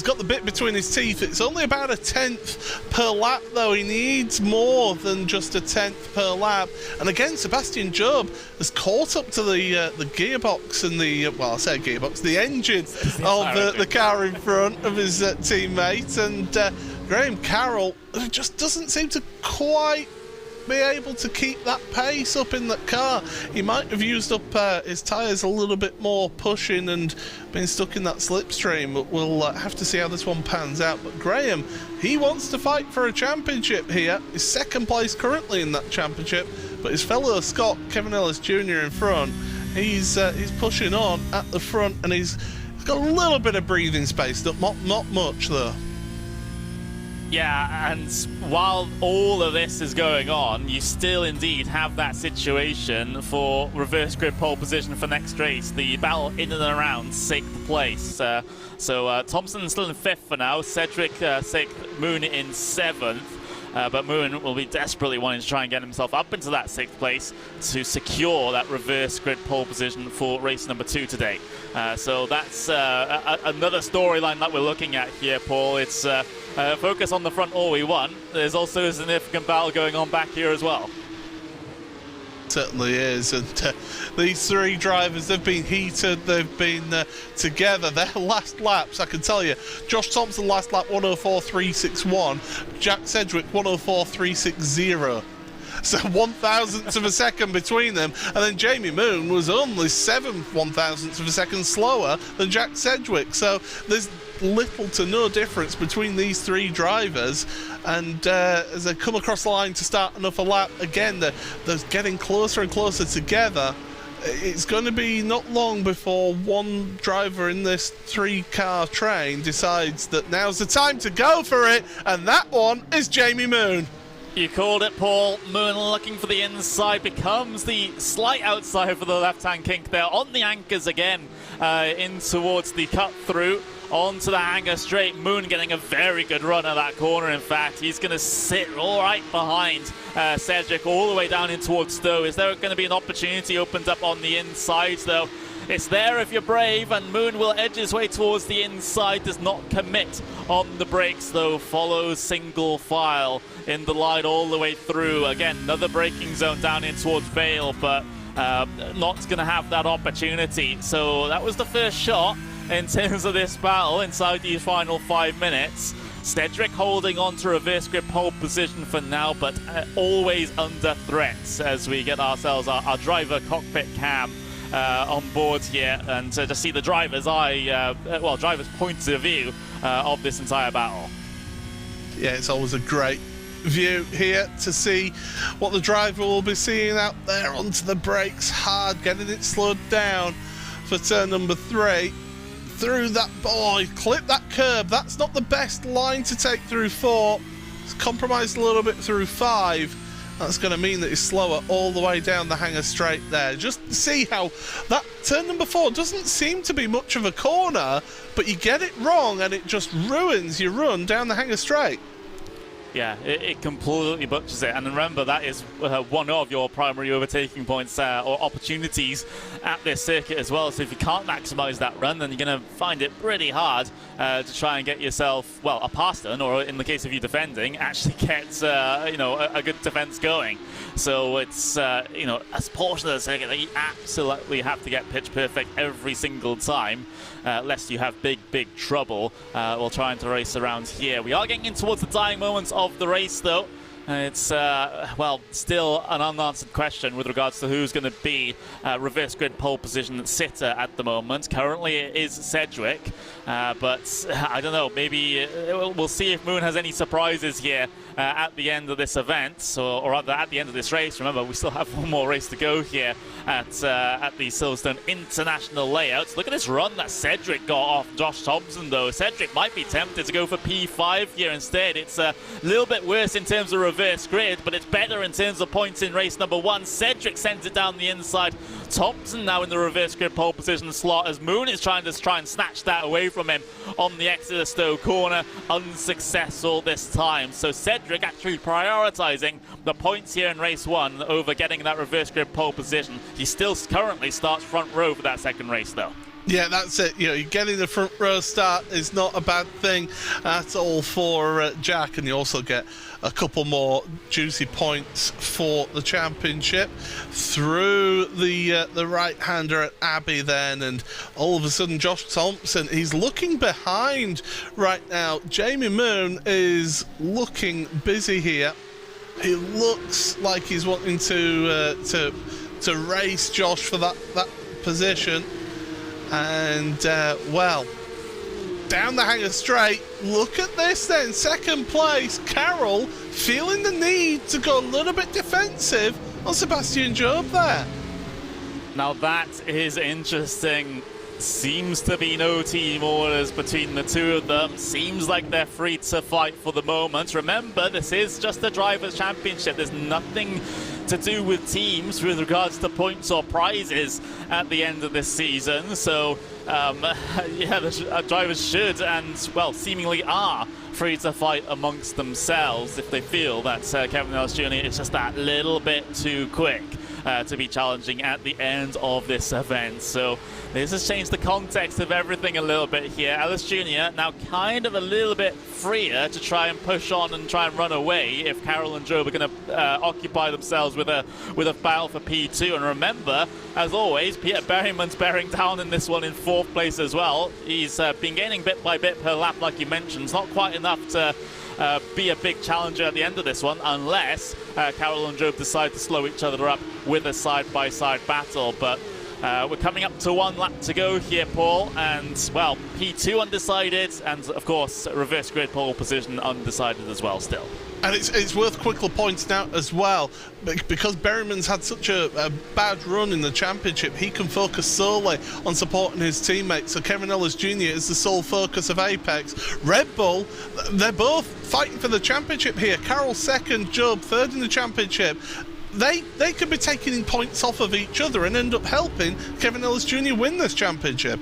got the bit between his teeth. It's only about a 10th per lap though. He needs more than just a 10th per lap. And again, Sebastian Job has caught up to the gearbox and the, well, I say gearbox, the engine of the car in front of his teammate, and Graham Carroll just doesn't seem to quite be able to keep that pace up in that car. He might have used up his tyres a little bit more pushing and been stuck in that slipstream, but we'll have to see how this one pans out. But Graham, he wants to fight for a championship here. He's second place currently in that championship, but his fellow Scot, Kevin Ellis Jr. in front, he's pushing on at the front, and he's got a little bit of breathing space, not much though. Yeah, and while all of this is going on, you still indeed have that situation for reverse grid pole position for next race. The battle in and around 6th place. So Thompson still in 5th for now, Cedric 6th, Moon in 7th. But Moon will be desperately wanting to try and get himself up into that 6th place to secure that reverse grid pole position for race number 2 today. So that's another storyline that we're looking at here, Paul. It's focus on the front all we want. There's also a significant battle going on back here as well. Certainly is, and these 3 drivers, they've been heated, they've been together. Their last laps, I can tell you, Josh Thompson last lap 104.361, Jack Sedgwick 104.360. So 1,000ths of a second between them, and then Jamie Moon was only 7 1,000ths of a second slower than Jack Sedgwick. So there's little to no difference between these 3 drivers, and as they come across the line to start another lap, again they're getting closer and closer together. It's going to be not long before one driver in this 3-car train decides that now's the time to go for it, and that one is Jamie Moon. You called it, Paul. Moon looking for the inside, becomes the slight outside for the left-hand kink there on the anchors again, in towards the cut through onto the hanger straight. Moon getting a very good run at that corner. In fact, he's going to sit all right behind Cedric all the way down in towards Stowe. Is there going to be an opportunity opened up on the inside though? It's there if you're brave, and Moon will edge his way towards the inside, does not commit on the brakes though, follows single file in the line all the way through. Again, another braking zone down in towards Vale, but not going to have that opportunity. So that was the first shot in terms of this battle inside these final 5 minutes. Cedric holding on to reverse grip pole position for now, but always under threat as we get ourselves our driver cockpit cam on board here, and to see the driver's driver's point of view of this entire battle. Yeah, it's always a great view here to see what the driver will be seeing out there onto the brakes hard, getting it slowed down for turn number 3. Through that boy, clip that curb. That's not the best line to take through 4. It's compromised a little bit through 5. That's going to mean that he's slower all the way down the hanger straight there. Just see how that turn number 4 doesn't seem to be much of a corner, but you get it wrong and it just ruins your run down the hanger straight. Yeah, it completely butchers it. And remember, that is one of your primary overtaking points or opportunities at this circuit as well. So if you can't maximise that run, then you're going to find it pretty hard to try and get yourself, well, a pass done, or in the case of you defending, actually get a good defence going. So it's a portion of the circuit that you absolutely have to get pitch perfect every single time, lest you have big trouble while trying to race around here. We are getting in towards the dying moments of the race though. It's, still an unanswered question with regards to who's going to be reverse grid pole position sitter at the moment. Currently it is Cedric, but I don't know, maybe we'll see if Moon has any surprises here at the end of this event, or rather at the end of this race. Remember, we still have one more race to go here at the Silverstone International Layouts. Look at this run that Cedric got off Josh Thompson though. Cedric might be tempted to go for P5 here instead. It's a little bit worse in terms of reverse grid, but it's better in terms of points in race number 1. Cedric sends it down the inside. Thompson now in the reverse grid pole position slot as Moon is trying to snatch that away from him on the exit of Stowe corner. Unsuccessful this time. So Cedric actually prioritising the points here in race 1 over getting that reverse grid pole position. He still currently starts front row for that second race though. Yeah, that's it. You know, getting the front row start is not a bad thing at all for Jack, and you also get a couple more juicy points for the championship through the right-hander at Abbey then, and all of a sudden Josh Thompson, he's looking behind right now. Jamie Moon is looking busy here. He looks like he's wanting to race Josh for that position. And, well, down the hanger straight. Look at this then. Second place, Carroll feeling the need to go a little bit defensive on Sebastian Job there. Now that is interesting. Seems to be no team orders between the two of them. Seems like they're free to fight for the moment. Remember, this is just a Drivers' Championship. There's nothing to do with teams with regards to points or prizes at the end of this season. So, yeah, the drivers should and, well, seemingly are free to fight amongst themselves if they feel that Kevin Ellis Jr. is just that little bit too quick to be challenging at the end of this event. So this has changed the context of everything a little bit here. Ellis Jr. now kind of a little bit freer to try and push on and try and run away if Carroll and Job are going to occupy themselves with a battle for P2. And remember, as always, Peter Berryman's bearing down in this one in 4th place as well. He's been gaining bit by bit per lap, like you mentioned. It's not quite enough to be a big challenger at the end of this one, unless Carroll and Job decide to slow each other up with a side-by-side battle. But we're coming up to 1 lap to go here, Paul, and, well, P2 undecided, and, of course, reverse grid pole position undecided as well still. And it's worth quickly pointing out as well, because Berryman's had such a bad run in the championship, he can focus solely on supporting his teammates. So Kevin Ellis Jr. is the sole focus of Apex. Red Bull, they're both fighting for the championship here. Carroll 2nd, Job 3rd in the championship. They could be taking points off of each other and end up helping Kevin Ellis Jr. win this championship.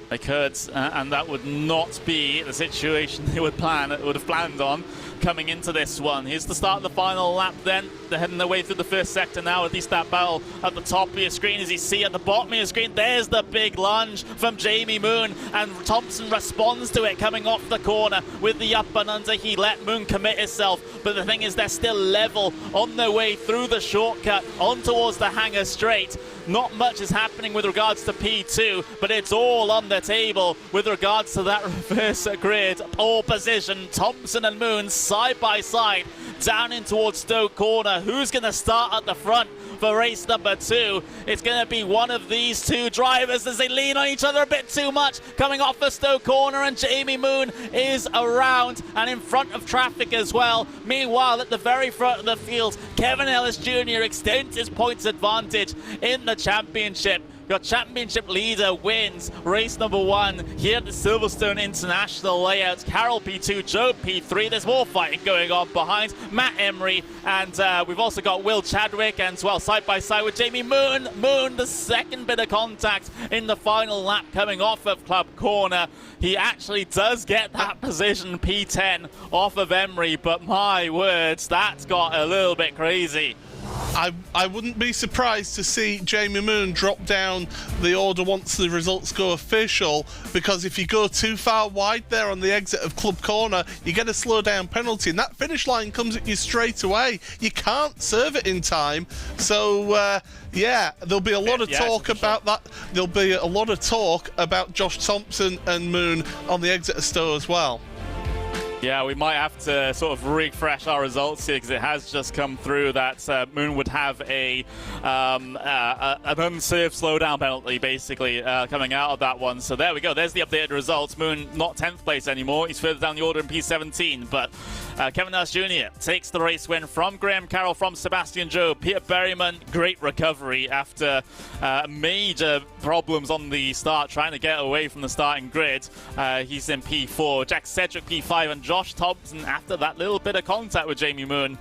They could, and that would not be the situation they would have planned on coming into this one. Here's the start of the final lap then. They're heading their way through the first sector now. At least that battle at the top of your screen. As you see at the bottom of your screen, there's the big lunge from Jamie Moon, and Thompson responds to it coming off the corner with the up and under. He let Moon commit himself, but the thing is they're still level on their way through the shortcut on towards the hangar straight. Not much is happening with regards to P2, but it's all on the table with regards to that reverse grid pole position. Thompson and Moon side by side down in towards Stoke Corner. Who's going to start at the front for race number 2? It's going to be one of these two drivers as they lean on each other a bit too much. Coming off the Stoke Corner, and Jamie Moon is around and in front of traffic as well. Meanwhile, at the very front of the field, Kevin Ellis Jr. extends his points advantage in the championship. Your championship leader wins race number 1 here at the Silverstone International layout. Carroll P2, Job P3. There's more fighting going on behind Matt Emery, and we've also got Will Chadwick, and, well, side by side with Jamie Moon. Moon, the second bit of contact in the final lap coming off of Club Corner. He actually does get that position, P10, off of Emery, but my words, that's got a little bit crazy. I wouldn't be surprised to see Jamie Moon drop down the order once the results go official, because if you go too far wide there on the exit of Club Corner, you get a slow down penalty, and that finish line comes at you straight away. You can't serve it in time. So, yeah, there'll be a lot of talk about that. There'll be a lot of talk about Josh Thompson and Moon on the exit of Stowe as well. Yeah, we might have to sort of refresh our results here, because it has just come through that Moon would have an unserved slowdown penalty, basically, coming out of that one. So there we go. There's the updated results. Moon not 10th place anymore. He's further down the order in P17. But Kevin Ellis Jr. takes the race win from Graham Carroll, from Sebastian Job. Peter Berryman, great recovery after major problems on the start, trying to get away from the starting grid. He's in P4. Jack Cedric P5, and Josh Thompson, after that little bit of contact with Jamie Moon,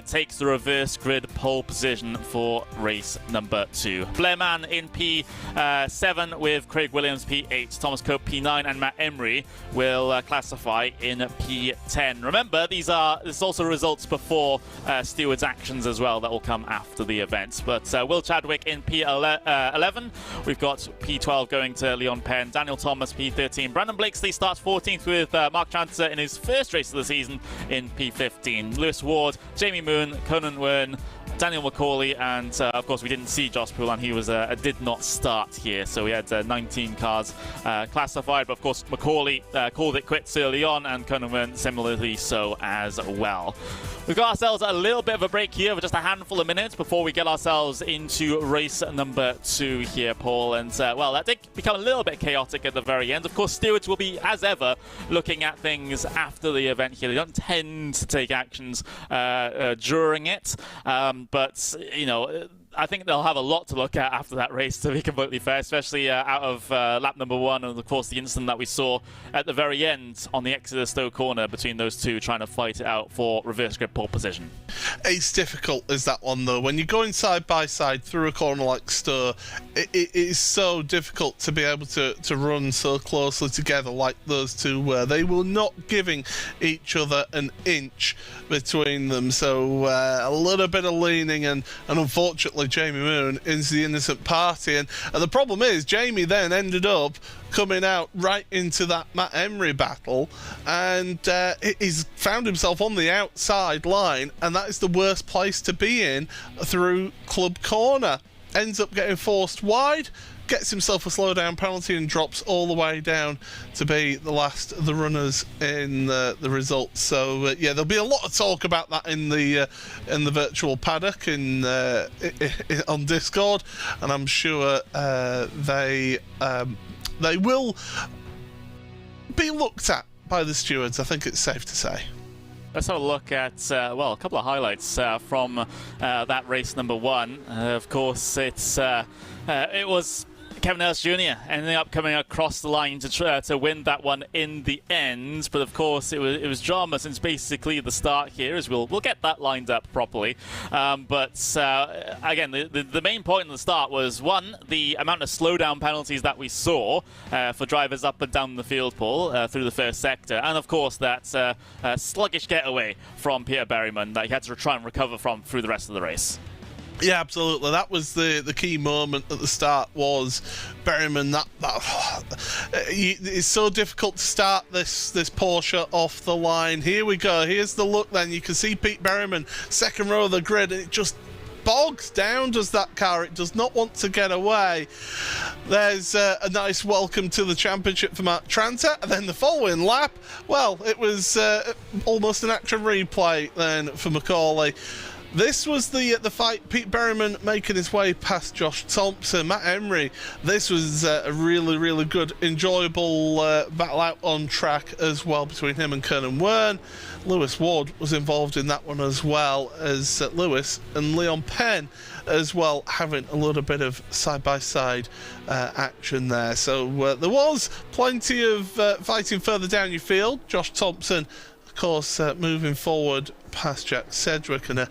takes the reverse grid pole position for race number 2. Blair Mann in P7 with Craig Williams P8. Thomas Cope P9, and Matt Emery will classify in P10. Remember, this is also results before stewards' actions as well that will come after the event. But Will Chadwick in P11. We've got P12 going to Leon Penn. Daniel Thomas P13. Brandon Blakesley starts 14th with Mark Chancer in his first race of the season in P15. Lewis Ward, Jamie Moon, Conan Wern, Daniel McCauley, and of course we didn't see Josh Poulin. He was did not start here, so we had 19 cars classified, but of course McCauley called it quits early on, and Conan Wern similarly so as well. We've got ourselves a little bit of a break here for just a handful of minutes before we get ourselves into race number 2 here, Paul. And, well, that did become a little bit chaotic at the very end. Of course, stewards will be, as ever, looking at things after the event here. They don't tend to take actions during it. But, you know, I think they'll have a lot to look at after that race, to be completely fair, especially out of lap number 1 and, of course, the incident that we saw at the very end on the exit of Stowe corner between those two trying to fight it out for reverse grip pole position. It's difficult, is that one, though. When you're going side by side through a corner like Stowe, it is so difficult to be able to run so closely together like those two were. They were not giving each other an inch between them, so a little bit of leaning, and unfortunately Jamie Moon is the innocent party, and the problem is Jamie then ended up coming out right into that Matt Emery battle, and he's found himself on the outside line, and that is the worst place to be in through club corner. Ends up getting forced wide, gets himself a slowdown penalty, and drops all the way down to be the last of the runners in the results. So yeah, there'll be a lot of talk about that in the virtual paddock on Discord, and I'm sure they will be looked at by the stewards. I think it's safe to say. Let's have a look at, well, a couple of highlights from that race number 1. Of course, it was Kevin Ellis Jr. ending up coming across the line to win that one in the end, but of course it was drama since basically the start here, as we'll get that lined up properly. But again, the main point in the start was, one, the amount of slowdown penalties that we saw for drivers up and down the field, Paul, through the first sector, and of course that sluggish getaway from Peter Berryman that he had to try and recover from through the rest of the race. Yeah, absolutely. That was the key moment at the start, was Berryman. It's so difficult to start this Porsche off the line. Here we go. Here's the look then. You can see Pete Berryman, second row of the grid, and it just bogs down, does that car. It does not want to get away. There's a nice welcome to the championship for Mark Tranter, and then the following lap, well, it was almost an action replay then for Macaulay. This was the fight. Pete Berryman making his way past Josh Thompson, Matt Emery. This was a really, really good, enjoyable battle out on track as well between him and Kernan Wern. Lewis Ward was involved in that one, as well as Lewis and Leon Penn as well, having a little bit of side-by-side action there. So there was plenty of fighting further down your field. Josh Thompson, of course, moving forward past Jack Sedgwick, and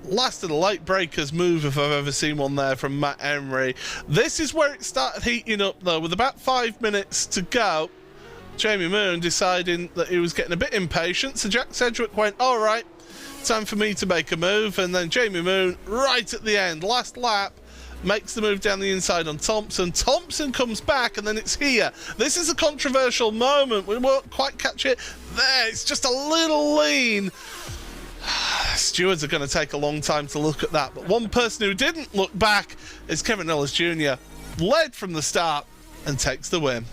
last of the late breakers move, if I've ever seen one there, from Matt Emery. This is where it started heating up, though, with about 5 minutes to go. Jamie Moon deciding that he was getting a bit impatient, so Jack Sedgwick went, all right, time for me to make a move, and then Jamie Moon, right at the end, last lap, makes the move down the inside on Thompson. Thompson comes back, and then it's here. This is a controversial moment. We won't quite catch it there. It's just a little lean. Stewards are going to take a long time to look at that, but one person who didn't look back is Kevin Ellis Jr. Led from the start and takes the win.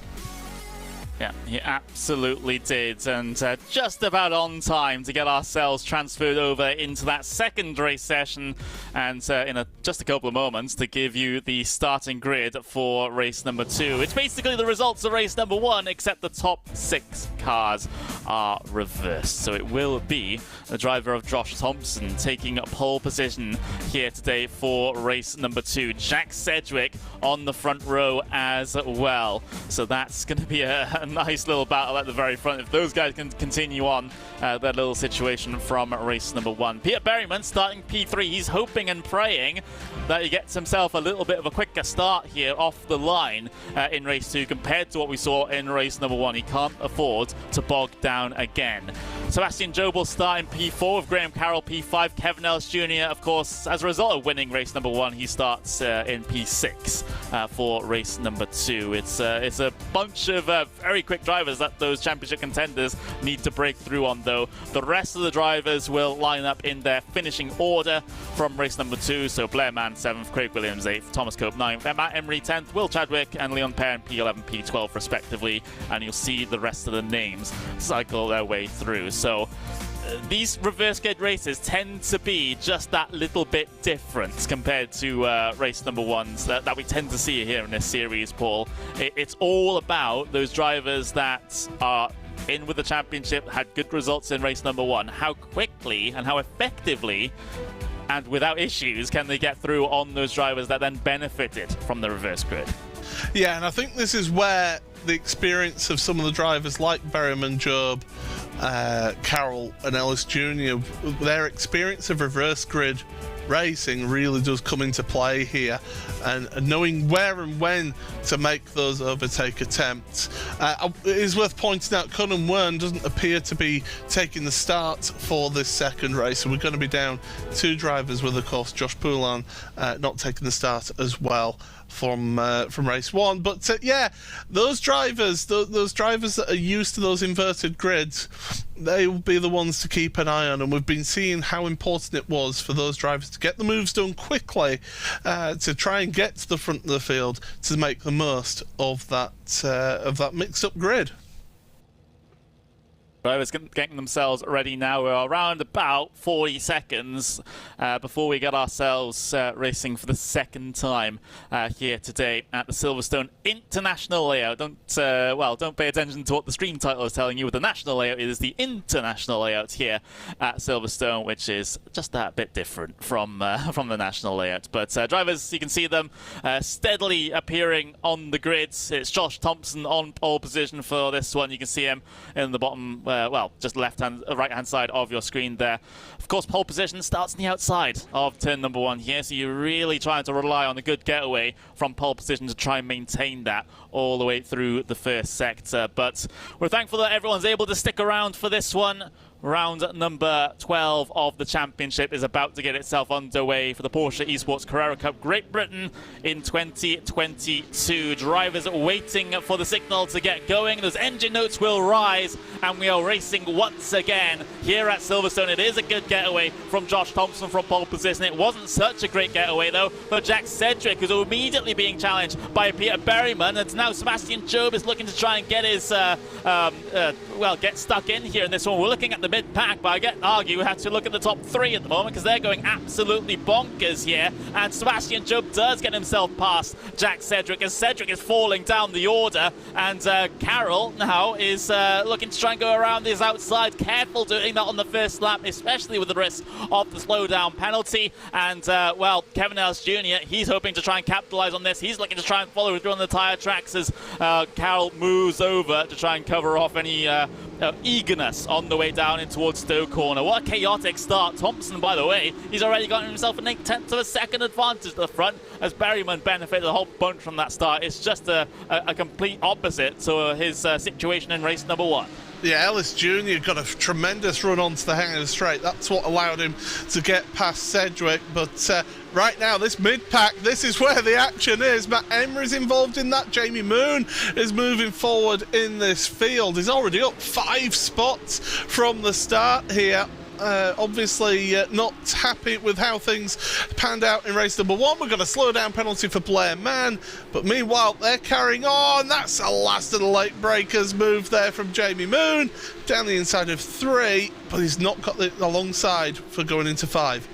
Yeah, he absolutely did, and just about on time to get ourselves transferred over into that second race session, and in just a couple of moments to give you the starting grid for race number 2. It's basically the results of race number 1, except the top 6 cars are reversed. So it will be the driver of Josh Thompson taking pole position here today for race number 2. Jack Sedgwick on the front row as well. So that's going to be a nice little battle at the very front if those guys can continue on that little situation from race number 1. Peter Berryman starting P3. He's hoping and praying that he gets himself a little bit of a quicker start here off the line in race 2 compared to what we saw in race number 1. He can't afford to bog down again. Sebastian Job will start in P4 with Graham Carroll P5. Kevin Ellis Jr., of course, as a result of winning race number 1, he starts in P6 for race number 2. It's a bunch of very quick drivers that those championship contenders need to break through on, though. The rest of the drivers will line up in their finishing order from race number 2. So Blair Mann 7th, Craig Williams 8th, Thomas Cope 9th, Matt Emery 10th, Will Chadwick and Leon Penn P11, P12 respectively, and you'll see the rest of the names cycle their way through. So these reverse gate races tend to be just that little bit different compared to race number 1s that we tend to see here in this series, Paul. It's all about those drivers that are in with the championship, had good results in race number 1, how quickly and how effectively and without issues, can they get through on those drivers that then benefited from the reverse grid? Yeah, and I think this is where the experience of some of the drivers like Berryman, Job, Carroll and Ellis Jr., their experience of reverse grid racing really does come into play here, and knowing where and when to make those overtake attempts. It is worth pointing out Conan Wern doesn't appear to be taking the start for this second race, so we're going to be down 2 drivers with, of course, Josh Poulin not taking the start as well from race 1. But yeah, those drivers that are used to those inverted grids, they will be the ones to keep an eye on, and we've been seeing how important it was for those drivers to get the moves done quickly, to try and get to the front of the field to make the most of that mixed up grid. Drivers getting themselves ready now. We're around about 40 seconds before we get ourselves racing for the second time here today at the Silverstone International Layout. Don't pay attention to what the stream title is telling you. With the national layout, it is the international layout here at Silverstone, which is just that bit different from the national layout. But drivers, you can see them steadily appearing on the grids. It's Josh Thompson on pole position for this one. You can see him in the bottom. Just right-hand side of your screen there. Of course, pole position starts on the outside of turn number 1 here, so you're really trying to rely on a good getaway from pole position to try and maintain that all the way through the first sector. But we're thankful that everyone's able to stick around for this one. Round number 12 of the championship is about to get itself underway for the Porsche Esports Carrera Cup Great Britain in 2022. Drivers waiting for the signal to get going. Those engine notes will rise, and we are racing once again here at Silverstone. It is a good getaway from Josh Thompson from pole position. It wasn't such a great getaway, though, for Jack Sedgwick, who's immediately being challenged by Peter Berryman. And now Sebastian Job is looking to try and get his, get stuck in here in this one. We're looking at the mid-pack, but I get argue we have to look at the top 3 at the moment because they're going absolutely bonkers here. And Sebastian Job does get himself past Jack Sedgwick as Sedgwick is falling down the order, and Carroll now is looking to try and go around this outside. Careful doing that on the first lap, especially with the risk of the slowdown penalty. And Kevin Ellis Jr., he's hoping to try and capitalize on this. He's looking to try and follow through on the tire tracks as Carroll moves over to try and cover off any eagerness on the way down in towards Stowe Corner. What a chaotic start. Thompson, by the way, he's already gotten himself an 8/10 of a second advantage to the front as Berryman benefited a whole bunch from that start. It's just a complete opposite to his situation in race number 1. Yeah, Ellis Jr. got a tremendous run onto the hang of the straight. That's what allowed him to get past Sedgwick. But right now, this mid-pack, this is where the action is. Matt Emery's involved in that. Jamie Moon is moving forward in this field. He's already up 5 spots from the start here. Obviously not happy with how things panned out in race number 1. We've got a slowdown penalty for Blair Mann, but meanwhile they're carrying on. That's the last of the late breakers move there from Jamie Moon down the inside of 3, but he's not got the alongside for going into 5.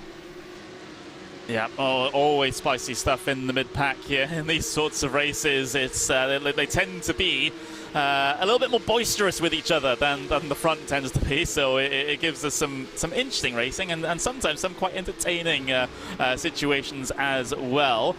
Yeah, always spicy stuff in the mid-pack here in these sorts of races. It's they tend to be a little bit more boisterous with each other than the front tends to be, so it gives us some interesting racing and sometimes some quite entertaining situations as well.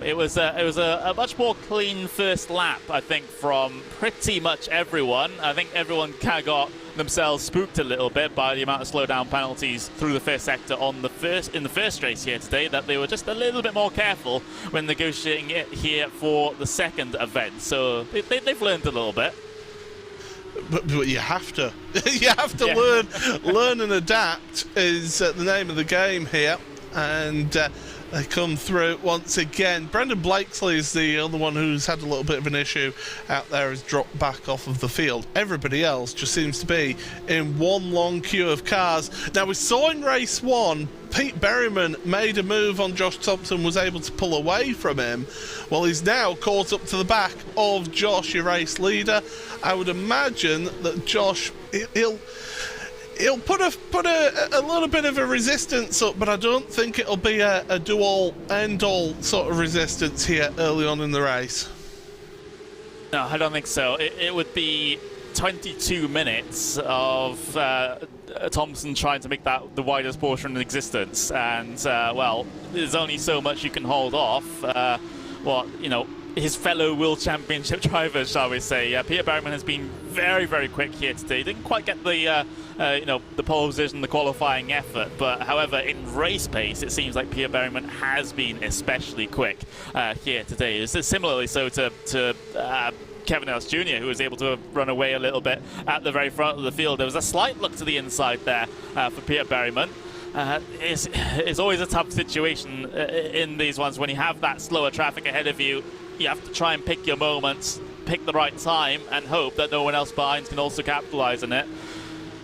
It was a much more clean first lap, I think, from pretty much everyone. I think everyone kind of got themselves spooked a little bit by the amount of slowdown penalties through the first sector in the first race here today, that they were just a little bit more careful when negotiating it here for the second event. So they've learned a little bit. But you have to. You have to learn and adapt is the name of the game here. And they come through once again. Brendan Blakesley is the other one who's had a little bit of an issue out there, has dropped back off of the field. Everybody else just seems to be in one long queue of cars. Now, we saw in race 1, Pete Berryman made a move on Josh Thompson, was able to pull away from him. Well, he's now caught up to the back of Josh, your race leader. I would imagine that Josh, he'll put a little bit of a resistance up, but I don't think it'll be a do-all, end-all sort of resistance here early on in the race. No, I don't think so. It would be 22 minutes of Thompson trying to make that the widest Porsche in existence, and well, there's only so much you can hold off. His fellow World Championship drivers, shall we say. Peter Berryman has been very, very quick here today. Didn't quite get the the pole position, the qualifying effort, but however, in race pace, it seems like Peter Berryman has been especially quick here today. This is similarly so to Kevin Ellis Jr., who was able to run away a little bit at the very front of the field. There was a slight look to the inside there for Peter Berryman. It's always a tough situation in these ones when you have that slower traffic ahead of you. You have to try and pick your moments, pick the right time, and hope that no one else behind can also capitalize on it.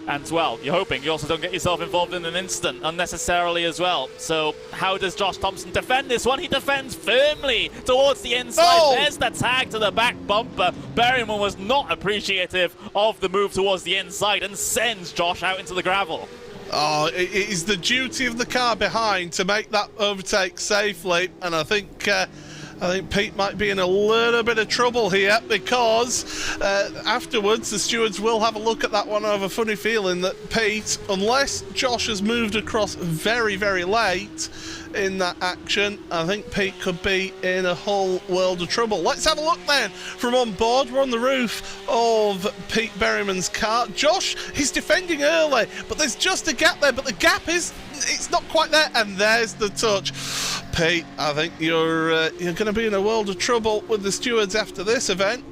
And, well, you're hoping you also don't get yourself involved in an incident unnecessarily as well. So how does Josh Thompson defend this one? He defends firmly towards the inside. Oh! There's the tag to the back bumper. Berryman was not appreciative of the move towards the inside and sends Josh out into the gravel. Oh, it is the duty of the car behind to make that overtake safely, and I think Pete might be in a little bit of trouble here, because afterwards the stewards will have a look at that one. I have a funny feeling that Pete, unless Josh has moved across very, very late in that action, I think Pete could be in a whole world of trouble. Let's have a look then from on board. We're on the roof of Pete Berryman's car. Josh, he's defending early, but there's just a gap there, but the gap it's not quite there, and there's the touch. Pete, I think you're going to be in a world of trouble with the stewards after this event,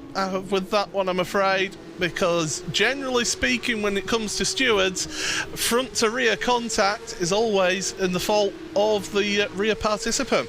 with that one, I'm afraid, because generally speaking, when it comes to stewards, front to rear contact is always in the fault of the rear participant.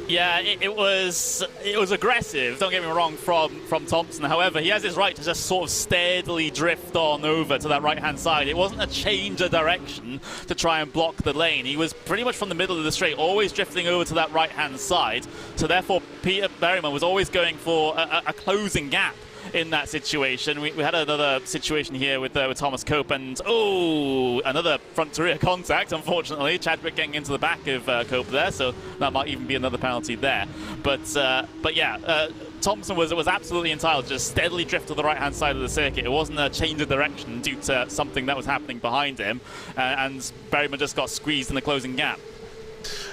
Yeah, it was aggressive, don't get me wrong, from Thompson. However, he has his right to just sort of steadily drift on over to that right-hand side. It wasn't a change of direction to try and block the lane. He was pretty much from the middle of the straight, always drifting over to that right-hand side. So therefore, Peter Berryman was always going for a closing gap in that situation. We had another situation here with Thomas Cope, and another front to rear contact, unfortunately. Chadwick getting into the back of Cope there, so that might even be another penalty there. But yeah, Thompson was absolutely entitled to just steadily drift to the right-hand side of the circuit. It wasn't a change of direction due to something that was happening behind him, and Berryman just got squeezed in the closing gap.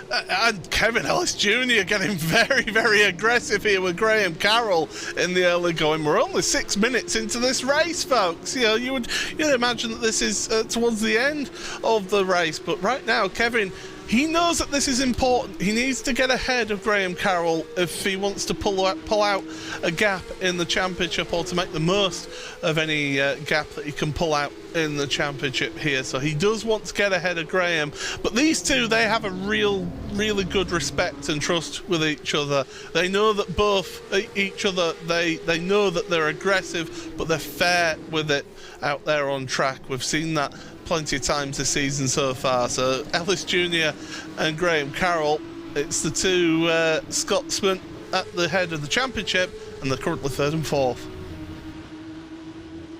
And Kevin Ellis Jr. getting very, very aggressive here with Graham Carroll in the early going. We're only 6 minutes into this race, folks. You know, you'd imagine that this is towards the end of the race, but right now, Kevin, he knows that this is important. He needs to get ahead of Graham Carroll if he wants to pull out a gap in the championship, or to make the most of any gap that he can pull out in the championship here. So he does want to get ahead of Graham, but these two, they have a really good respect and trust with each other. They know that both each other, they know that they're aggressive, but they're fair with it out there on track. We've seen that plenty of times this season so far. So Ellis Jr. and Graham Carroll, it's the two Scotsmen at the head of the championship, and they're currently 3rd and 4th.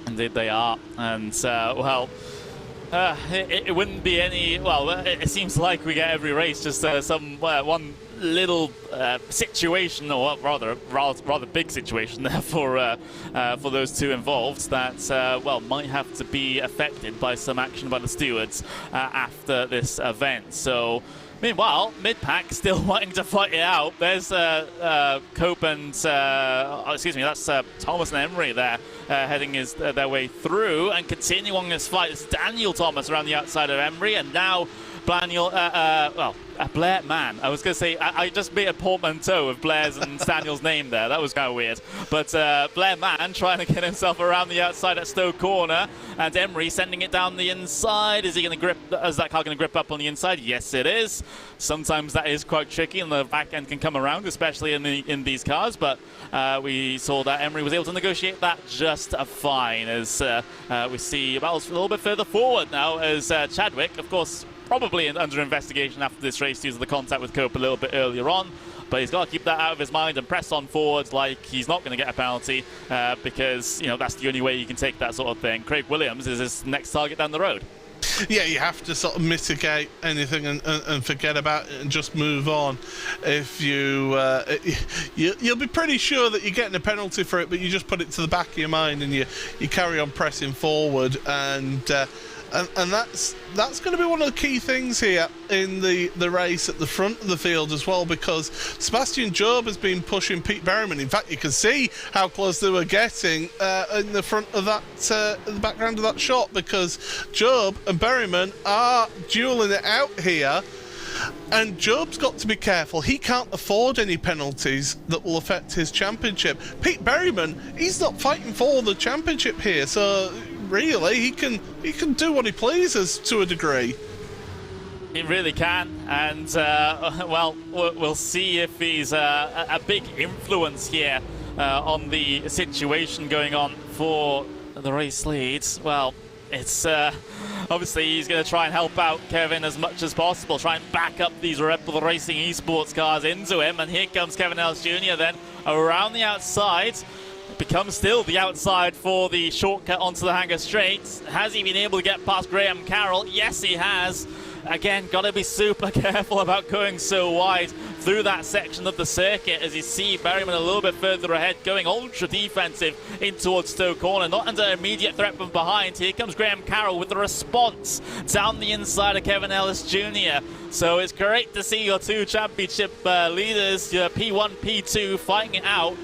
Indeed they are, and it wouldn't be any, well, it seems like we get every race just one little situation, or rather big situation there for those two involved, that might have to be affected by some action by the stewards after this event. So meanwhile, mid-pack still wanting to fight it out. There's Cope and that's Thomas and Emery there heading their way through and continuing this fight. It's Daniel Thomas around the outside of Emery, and now Blair Mann. I was going to say, I just made a portmanteau of Blair's and Daniel's name there. That was kind of weird. But Blair Mann trying to get himself around the outside at Stowe Corner, and Emery sending it down the inside. Is that car going to grip up on the inside? Yes, it is. Sometimes that is quite tricky, and the back end can come around, especially in these cars. But we saw that Emery was able to negotiate that just fine, as we see about a little bit further forward now, as Chadwick, of course, probably under investigation after this race due to the contact with Cope a little bit earlier on, but he's got to keep that out of his mind and press on forwards like he's not going to get a penalty, because that's the only way you can take that sort of thing. Craig Williams is his next target down the road. Yeah, you have to sort of mitigate anything and forget about it and just move on. If you'll be pretty sure that you're getting a penalty for it, but you just put it to the back of your mind and you carry on pressing forward. And And that's going to be one of the key things here in the race at the front of the field as well, because Sebastian Job has been pushing Pete Berryman. In fact, you can see how close they were getting in the front of that, in the background of that shot, because Job and Berryman are dueling it out here. And Job's got to be careful. He can't afford any penalties that will affect his championship. Pete Berryman, he's not fighting for the championship here, so really he can do what he pleases to a degree. He really can, and well, we'll see if he's a big influence here on the situation going on for the race leads. Well, it's obviously he's going to try and help out Kevin as much as possible, try and back up these Red Bull Racing esports cars into him, and here comes Kevin Ellis Jr. then around the outside. Becomes still the outside for the shortcut onto the Hangar Straight. Has he been able to get past Graham Carroll? Yes, he has. Again, got to be super careful about going so wide through that section of the circuit, as you see Berryman a little bit further ahead, going ultra defensive in towards Stowe Corner, not under immediate threat from behind. Here comes Graham Carroll with the response down the inside of Kevin Ellis Jr. So it's great to see your two championship leaders, your P1, P2, fighting it out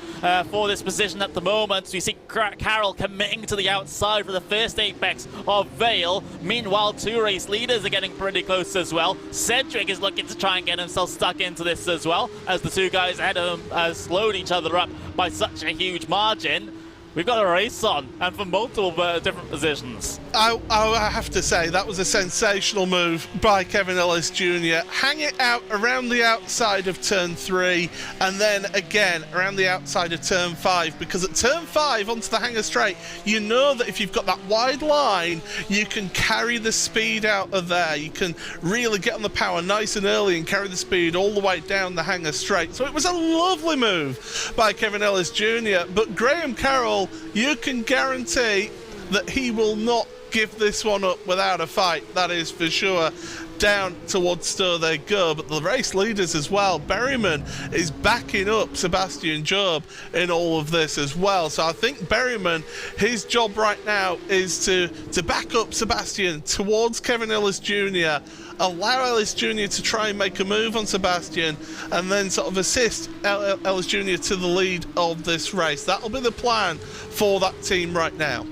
for this position at the moment. So you see Carroll committing to the outside for the first apex of Vale. Meanwhile, two race leaders are getting pretty close as well. Cedric is looking to try and get himself stuck into this as well, as the two guys ahead of him slowed each other up by such a huge margin. We've got a race on, and from multiple different positions. I have to say, that was a sensational move by Kevin Ellis Jr. Hang it out around the outside of turn 3, and then again around the outside of turn 5, because at turn 5 onto the Hangar Straight, you know that if you've got that wide line, you can carry the speed out of there. You can really get on the power nice and early and carry the speed all the way down the Hangar Straight. So it was a lovely move by Kevin Ellis Jr. But Graham Carroll, you can guarantee that he will not give this one up without a fight, that is for sure. Down towards Stowe they go, but the race leaders as well. Berryman is backing up Sebastian Job in all of this as well. So I think Berryman, his job right now is to back up Sebastian towards Kevin Ellis Jr., allow Ellis Jr. to try and make a move on Sebastian, and then sort of assist Ellis Jr. to the lead of this race. That'll be the plan for that team right now.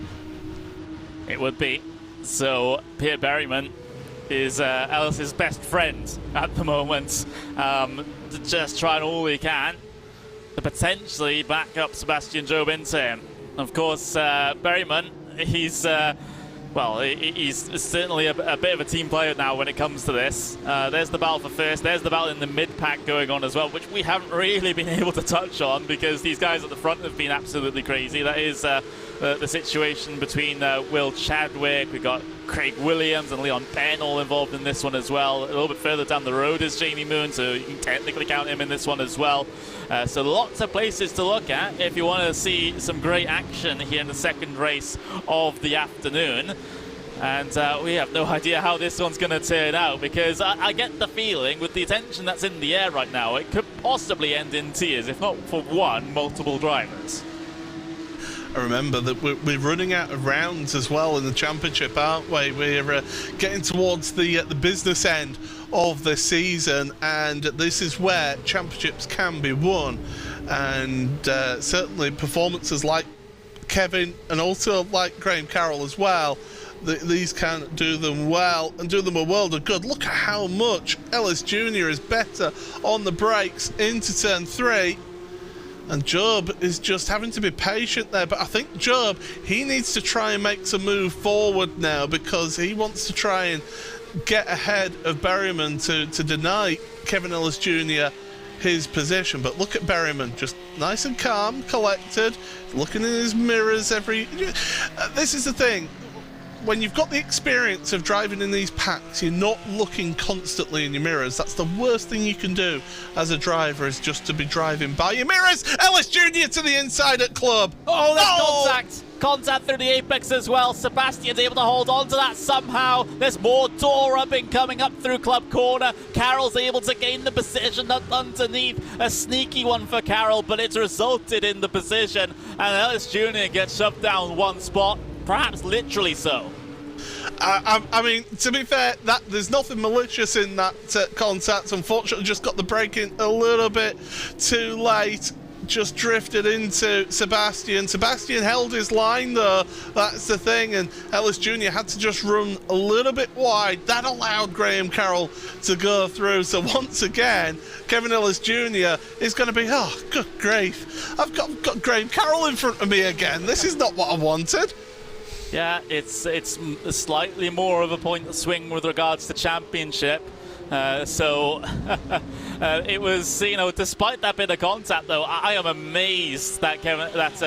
It would be. So Pierre Berryman is Ellis's best friend at the moment, to just trying all he can to potentially back up Sebastian Job into him. Of course, Berryman, he's certainly a bit of a team player now when it comes to this. There's the battle for first, there's the battle in the mid-pack going on as well, which we haven't really been able to touch on because these guys at the front have been absolutely crazy. That is the situation between Will Chadwick, we've got Craig Williams and Leon Penn all involved in this one as well. A little bit further down the road is Jamie Moon, so you can technically count him in this one as well. So lots of places to look at if you want to see some great action here in the second race of the afternoon. And we have no idea how this one's going to turn out, because I get the feeling with the attention that's in the air right now, it could possibly end in tears, if not for one, multiple drivers. I remember that we're running out of rounds as well in the championship, aren't we? We're getting towards the business end of the season, and this is where championships can be won. And certainly performances like Kevin and also like Graham Carroll as well, these can do them well and do them a world of good. Look at how much Ellis Jr. is better on the brakes into turn 3. And Job is just having to be patient there. But I think Job, he needs to try and make some move forward now, because he wants to try and get ahead of Berryman to deny Kevin Ellis Jr. his position. But look at Berryman, just nice and calm, collected, looking in his mirrors this is the thing. When you've got the experience of driving in these packs, you're not looking constantly in your mirrors. That's the worst thing you can do as a driver, is just to be driving by your mirrors. Ellis Jr. to the inside at Club. Oh, there's contact through the apex as well. Sebastian's able to hold on to that somehow. There's more door upping coming up through Club Corner. Carroll's able to gain the position up underneath. A sneaky one for Carroll, but it's resulted in the position. And Ellis Jr. gets shoved down one spot. Perhaps literally so. I mean, to be fair, there's nothing malicious in that contact. Unfortunately, just got the braking a little bit too late. Just drifted into Sebastian. Sebastian held his line though, that's the thing, and Ellis Jr. had to just run a little bit wide. That allowed Graham Carroll to go through. So once again, Kevin Ellis Jr. is going to be, oh, good grief. I've got Graham Carroll in front of me again. This is not what I wanted. Yeah, it's slightly more of a point swing with regards to championship. It was, you know, despite that bit of contact, though, I am amazed that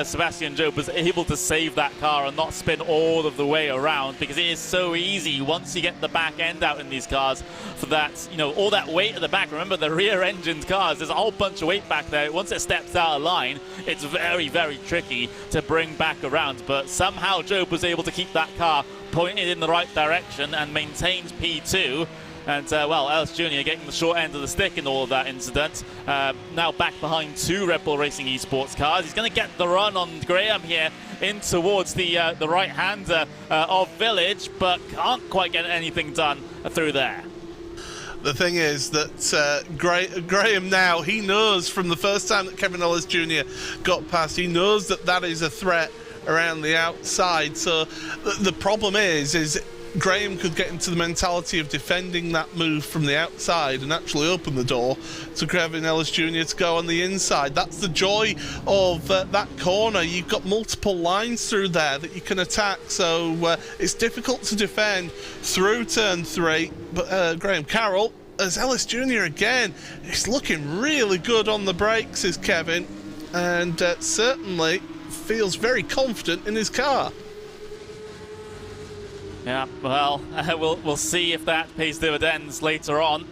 Sebastian Job was able to save that car and not spin all of the way around, because it is so easy once you get the back end out in these cars for that, you know, all that weight at the back. Remember, the rear-engined cars, there's a whole bunch of weight back there. Once it steps out of line, it's very, very tricky to bring back around. But somehow Job was able to keep that car pointed in the right direction and maintained P2. And, well, Ellis Jr. getting the short end of the stick in all of that incident. Now back behind two Red Bull Racing Esports cars. He's going to get the run on Graham here in towards the right-hander of Village, but can't quite get anything done through there. The thing is that Graham now, he knows from the first time that Kevin Ellis Jr. got past, he knows that that is a threat around the outside. So the problem is Graham could get into the mentality of defending that move from the outside and actually open the door to Kevin Ellis Jr. to go on the inside. That's the joy of that corner. You've got multiple lines through there that you can attack, so it's difficult to defend through turn 3. But Graham Carroll, as Ellis Jr. again, is looking really good on the brakes, is Kevin, and certainly feels very confident in his car. Yeah, well, we'll see if that pays dividends later on,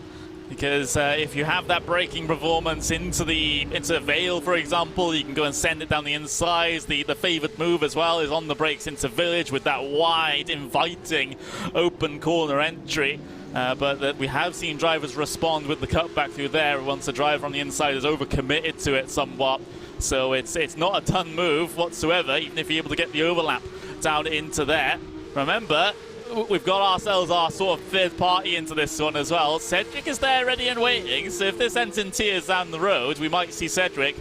because if you have that braking performance into Vale, for example, you can go and send it down the inside. The favoured move as well is on the brakes into Village with that wide, inviting, open corner entry. But we have seen drivers respond with the cutback through there once the driver on the inside is overcommitted to it somewhat. So it's not a done move whatsoever, even if you're able to get the overlap down into there. Remember, we've got ourselves our sort of third party into this one as well. Cedric is there ready and waiting, so if this ends in tears down the road, we might see Cedric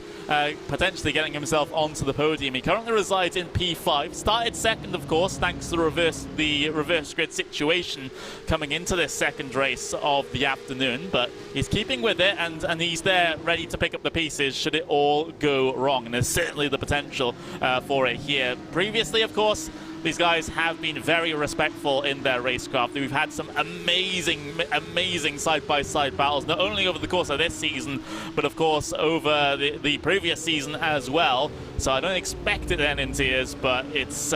potentially getting himself onto the podium. He currently resides in P5, started second, of course, thanks to the reverse grid situation coming into this second race of the afternoon, but he's keeping with it, and he's there ready to pick up the pieces should it all go wrong, and there's certainly the potential for it here. Previously, of course, these guys have been very respectful in their racecraft. We've had some amazing side-by-side battles, not only over the course of this season, but of course over the previous season as well. So I don't expect it to end in tears, but it's,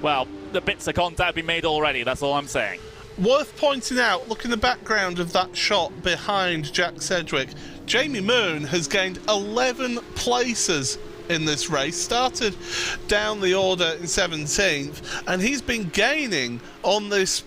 well, the bits of contact have been made already, that's all I'm saying. Worth pointing out, look in the background of that shot behind Jack Sedgwick, Jamie Moon has gained 11 places in this race, started down the order in 17th, and he's been gaining on this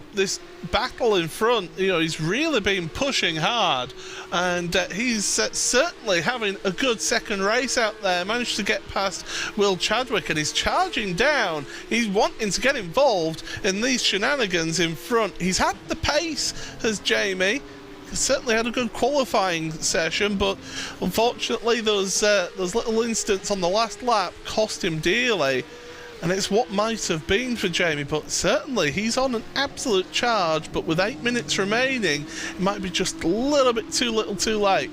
battle in front. You know, he's really been pushing hard, and he's certainly having a good second race out there. Managed to get past Will Chadwick, and he's charging down. He's wanting to get involved in these shenanigans in front. He's had the pace, has Jamie. Certainly had a good qualifying session, but unfortunately those little incidents on the last lap cost him dearly, and it's what might have been for Jamie. But certainly he's on an absolute charge, but with 8 minutes remaining, it might be just a little bit too little too late.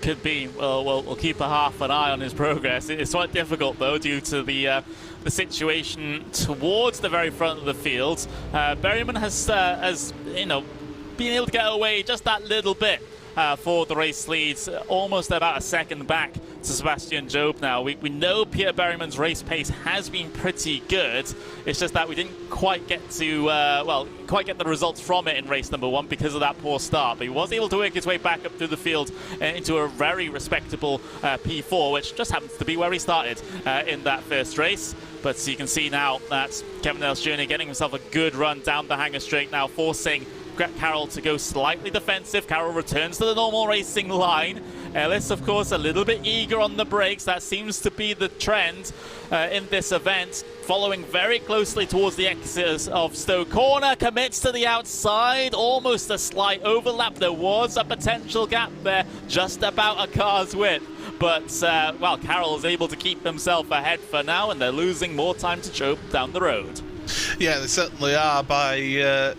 Could be. Well, we'll keep a half an eye on his progress. It's quite difficult though, due to the situation towards the very front of the field. Berryman has you know, being able to get away just that little bit for the race leads, almost about a second back to Sebastian Job now. We know Peter Berryman's race pace has been pretty good. It's just that we didn't quite get to, quite get the results from it in race number 1 because of that poor start. But he was able to work his way back up through the field into a very respectable P4, which just happens to be where he started in that first race. But you can see now that Kevin Ellis Jr. getting himself a good run down the hanger straight now, forcing Carroll to go slightly defensive. Carroll returns to the normal racing line, Ellis, of course, a little bit eager on the brakes. That seems to be the trend in this event. Following very closely towards the exit of Stowe Corner, commits to the outside, almost a slight overlap. There was a potential gap there, just about a car's width. But, well, Carroll is able to keep himself ahead for now, and they're losing more time to Job down the road. Yeah, they certainly are, by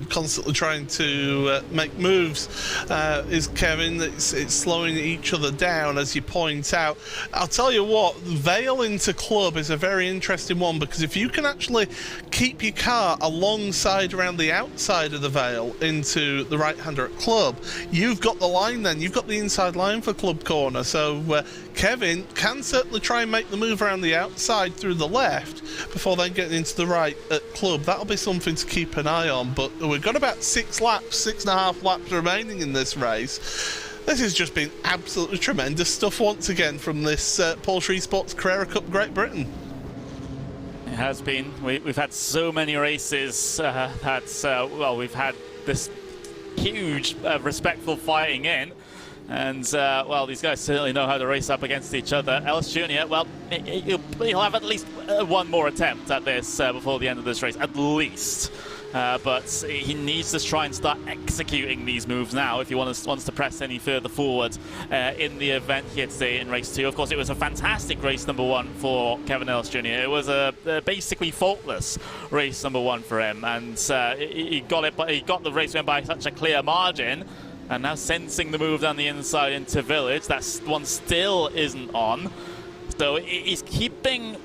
constantly trying to make moves. Is Kevin, it's slowing each other down, as you point out. I'll tell you what, Vale into Club is a very interesting one, because if you can actually keep your car alongside around the outside of the Vale into the right-hander at Club, you've got the line then, you've got the inside line for Club Corner. So Kevin can certainly try and make the move around the outside through the left before then getting into the right at Club. That'll be something to keep an eye on. But we've got about 6.5 laps remaining in this race. This has just been absolutely tremendous stuff once again from this Porsche Esports Carrera Cup Great Britain. It has been. We've had so many races well, we've had this huge respectful fighting in. And, well, these guys certainly know how to race up against each other. Ellis Jr., well, he'll have at least one more attempt at this before the end of this race, at least. But he needs to try and start executing these moves now if he wants to press any further forward in the event here today in race 2. Of course, it was a fantastic race number 1 for Kevin Ellis Jr. It was a basically faultless race number 1 for him, and he got it, but he got the race win by such a clear margin. And now sensing the move down the inside into Village, that one still isn't on. So he's keeping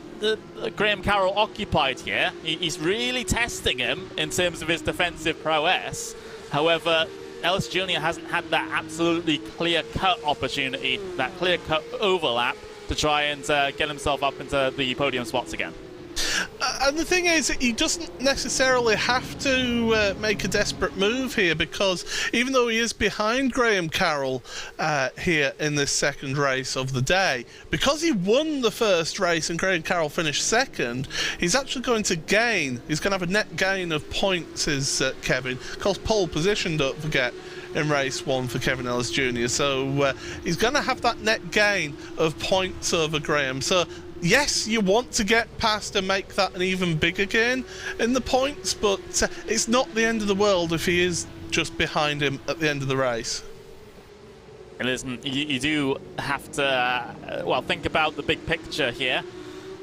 Graham Carroll occupied here. He's really testing him in terms of his defensive prowess. However, Ellis Jr. hasn't had that absolutely clear-cut opportunity, that clear-cut overlap to try and get himself up into the podium spots again. And the thing is, he doesn't necessarily have to make a desperate move here, because even though he is behind Graham Carroll here in this second race of the day, because he won the first race and Graham Carroll finished second, he's actually going to gain. He's going to have a net gain of points, is Kevin. Of course, pole position, don't forget, in race 1 for Kevin Ellis Jr. So he's going to have that net gain of points over Graham. So yes, you want to get past and make that an even bigger gain in the points, but it's not the end of the world if he is just behind him at the end of the race. And listen, you do have to, well, think about the big picture here.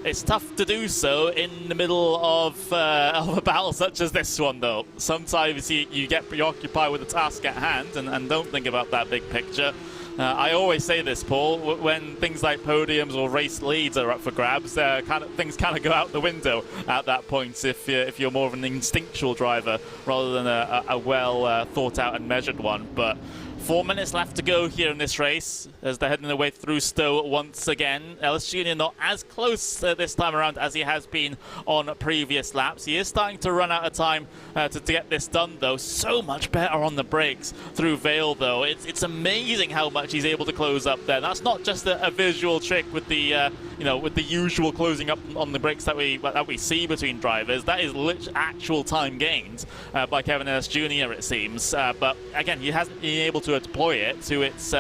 It's tough to do so in the middle of a battle such as this one, though. Sometimes you get preoccupied with the task at hand and don't think about that big picture. I always say this, Paul, when things like podiums or race leads are up for grabs, things kind of go out the window at that point if you're more of an instinctual driver rather than a well thought out and measured one. But 4 minutes left to go here in this race as they're heading their way through Stowe once again. Ellis Jr. not as close this time around as he has been on previous laps. He is starting to run out of time to get this done, though. So much better on the brakes through Vale, though. It's amazing how much he's able to close up there. That's not just a visual trick with the with the usual closing up on the brakes that we see between drivers. That is actual time gained by Kevin Ellis Jr. it seems. But again, he hasn't been able to deploy it to its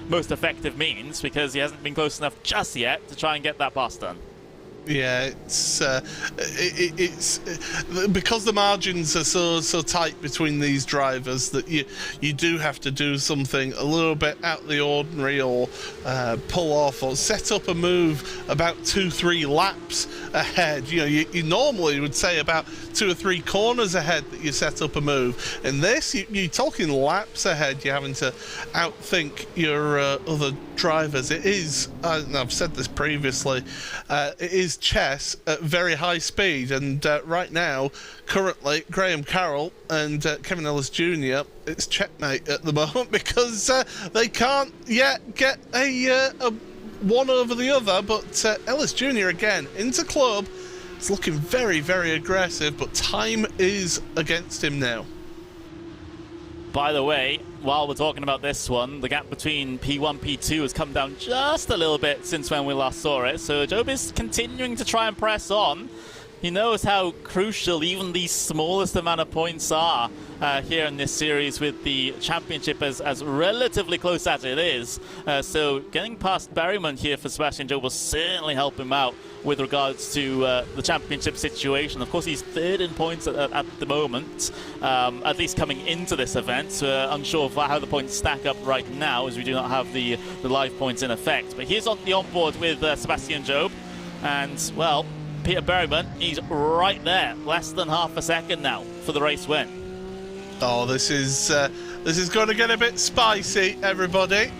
most effective means because he hasn't been close enough just yet to try and get that pass done. Yeah, it's because the margins are so tight between these drivers that you do have to do something a little bit out of the ordinary, or pull off or set up a move about 2-3 laps ahead. You normally would say about 2 or 3 corners ahead that you set up a move. In this, you're talking laps ahead. You're having to outthink your other drivers. It is, and I've said this previously, it is chess at very high speed, and right now, currently, Graham Carroll and Kevin Ellis Jr., it's checkmate at the moment because they can't yet get a one over the other, but Ellis Jr. again into Club. It's looking very, very aggressive, but time is against him now. By the way, while we're talking about this one, the gap between P1 P2 has come down just a little bit since when we last saw it. So Job is continuing to try and press on. He knows how crucial even the smallest amount of points are here in this series, with the championship as relatively close as it is. So getting past Berryman here for Sebastian Job will certainly help him out with regards to the championship situation. Of course, he's third in points at the moment, at least coming into this event. Unsure of how the points stack up right now, as we do not have the live points in effect. But he's on the onboard with Sebastian Job, and, well, Peter Berryman, he's right there, less than half a second now for the race win. Oh, this is going to get a bit spicy, everybody.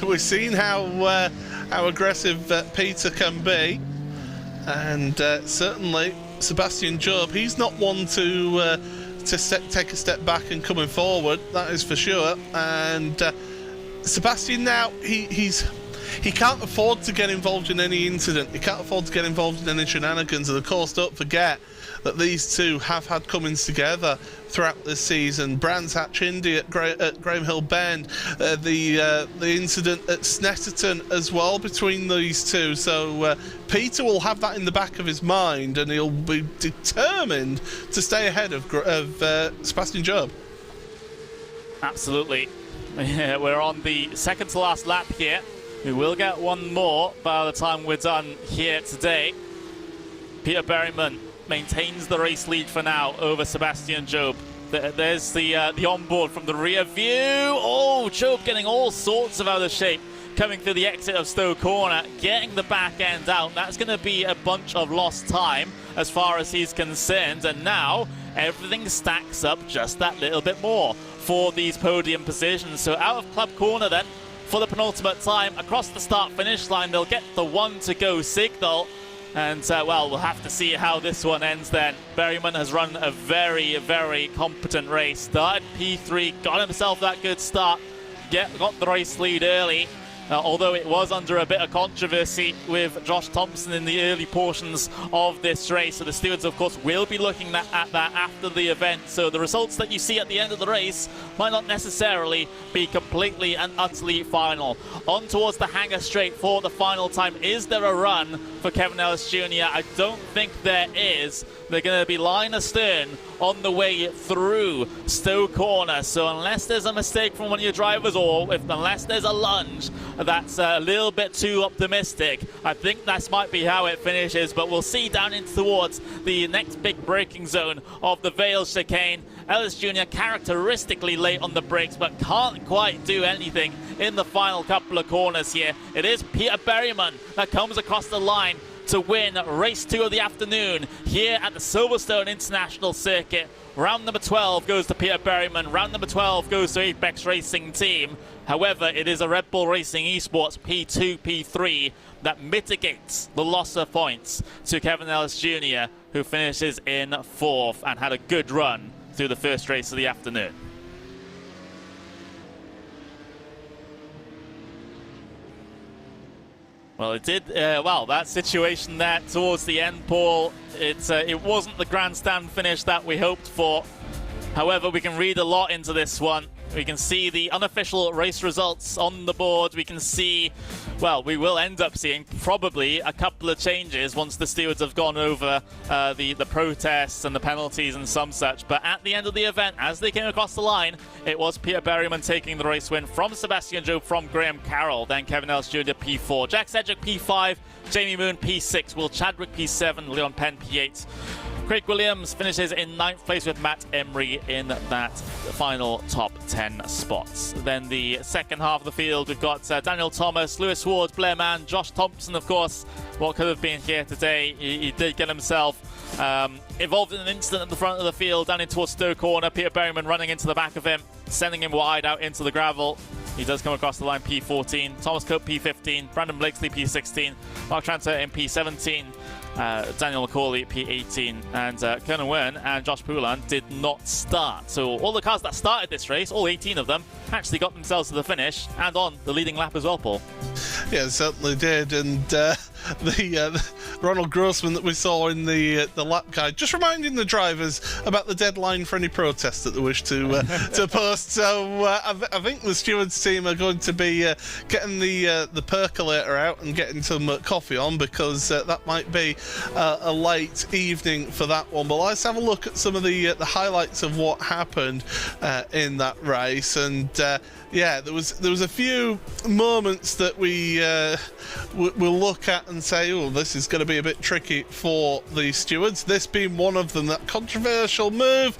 We've seen how aggressive Peter can be, and certainly Sebastian Job, he's not one to take a step back and coming forward. That is for sure. And Sebastian now, he can't afford to get involved in any incident. He can't afford to get involved in any shenanigans. And of course, don't forget that these two have had comings together throughout this season. Brands Hatch Indy at Graham Hill Bend, the incident at Snetterton as well between these two. So Peter will have that in the back of his mind, and he'll be determined to stay ahead of Sebastian Job. Absolutely. Yeah, we're on the second to last lap here. We will get one more by the time we're done here today. Peter Berryman maintains the race lead for now over Sebastian Job. There's the onboard from the rear view. Oh, Job getting all sorts of out of shape, coming through the exit of Stowe Corner, getting the back end out. That's going to be a bunch of lost time as far as he's concerned. And now everything stacks up just that little bit more for these podium positions. So out of Club Corner then, for the penultimate time, across the start-finish line, they'll get the 1-to-go signal. And, well, we'll have to see how this one ends then. Berryman has run a very, very competent race. Started P3, got himself that good start, got the race lead early. Although it was under a bit of controversy with Josh Thompson in the early portions of this race. So the stewards, of course, will be looking at that after the event. So the results that you see at the end of the race might not necessarily be completely and utterly final. On towards the hangar straight for the final time. Is there a run for Kevin Ellis Jr.? I don't think there is. They're going to be line astern on the way through Stowe Corner. So unless there's a mistake from one of your drivers, or unless there's a lunge that's a little bit too optimistic, I think that might be how it finishes. But we'll see down in towards the next big braking zone of the Vale chicane. Ellis Jr. characteristically late on the brakes, but can't quite do anything in the final couple of corners here. It is Peter Berryman that comes across the line to win race 2 of the afternoon here at the Silverstone International Circuit. Round number 12 goes to Peter Berryman. Round number 12 goes to Apex Racing Team. However, it is a Red Bull Racing Esports P2, P3 that mitigates the loss of points to Kevin Ellis Jr., who finishes in 4th and had a good run through the first race of the afternoon. Well, it did. Well, that situation there towards the end, Paul, it wasn't the grandstand finish that we hoped for. However, we can read a lot into this one. We can see the unofficial race results on the board. We can see, well, we will end up seeing probably a couple of changes once the stewards have gone over the protests and the penalties and some such. But at the end of the event, as they came across the line, it was Peter Berryman taking the race win from Sebastian Job, from Graham Carroll, then Kevin Ellis Jr. P4, Jack Sedgwick P5, Jamie Moon P6, Will Chadwick P7, Leon Penn P8. Craig Williams finishes in 9th place with Matt Emery in that final top 10 spots. Then the second half of the field, we've got Daniel Thomas, Lewis Ward, Blair Mann, Josh Thompson, of course. What could have been here today, he did get himself involved in an incident at the front of the field, down in towards Stowe Corner. Peter Berryman running into the back of him, sending him wide out into the gravel. He does come across the line P14, Thomas Cope P15, Brandon Blakesley P16, Mark Tranter in P17, Daniel McCauley P18, and Kernan Wern and Josh Poulan did not start. So all the cars that started this race, all 18 of them, actually got themselves to the finish and on the leading lap as well, Paul. Yeah, it certainly did. And Ronald Grossman that we saw in the lap guide, just reminding the drivers about the deadline for any protest that they wish to post. So I think the stewards team are going to be getting the percolator out and getting some coffee on, because that might be a late evening for that one. But let's have a look at some of the highlights of what happened in that race. And yeah, there was a few moments that we'll look at and say, oh, this is going to be a bit tricky for the stewards. This being one of them, that controversial move.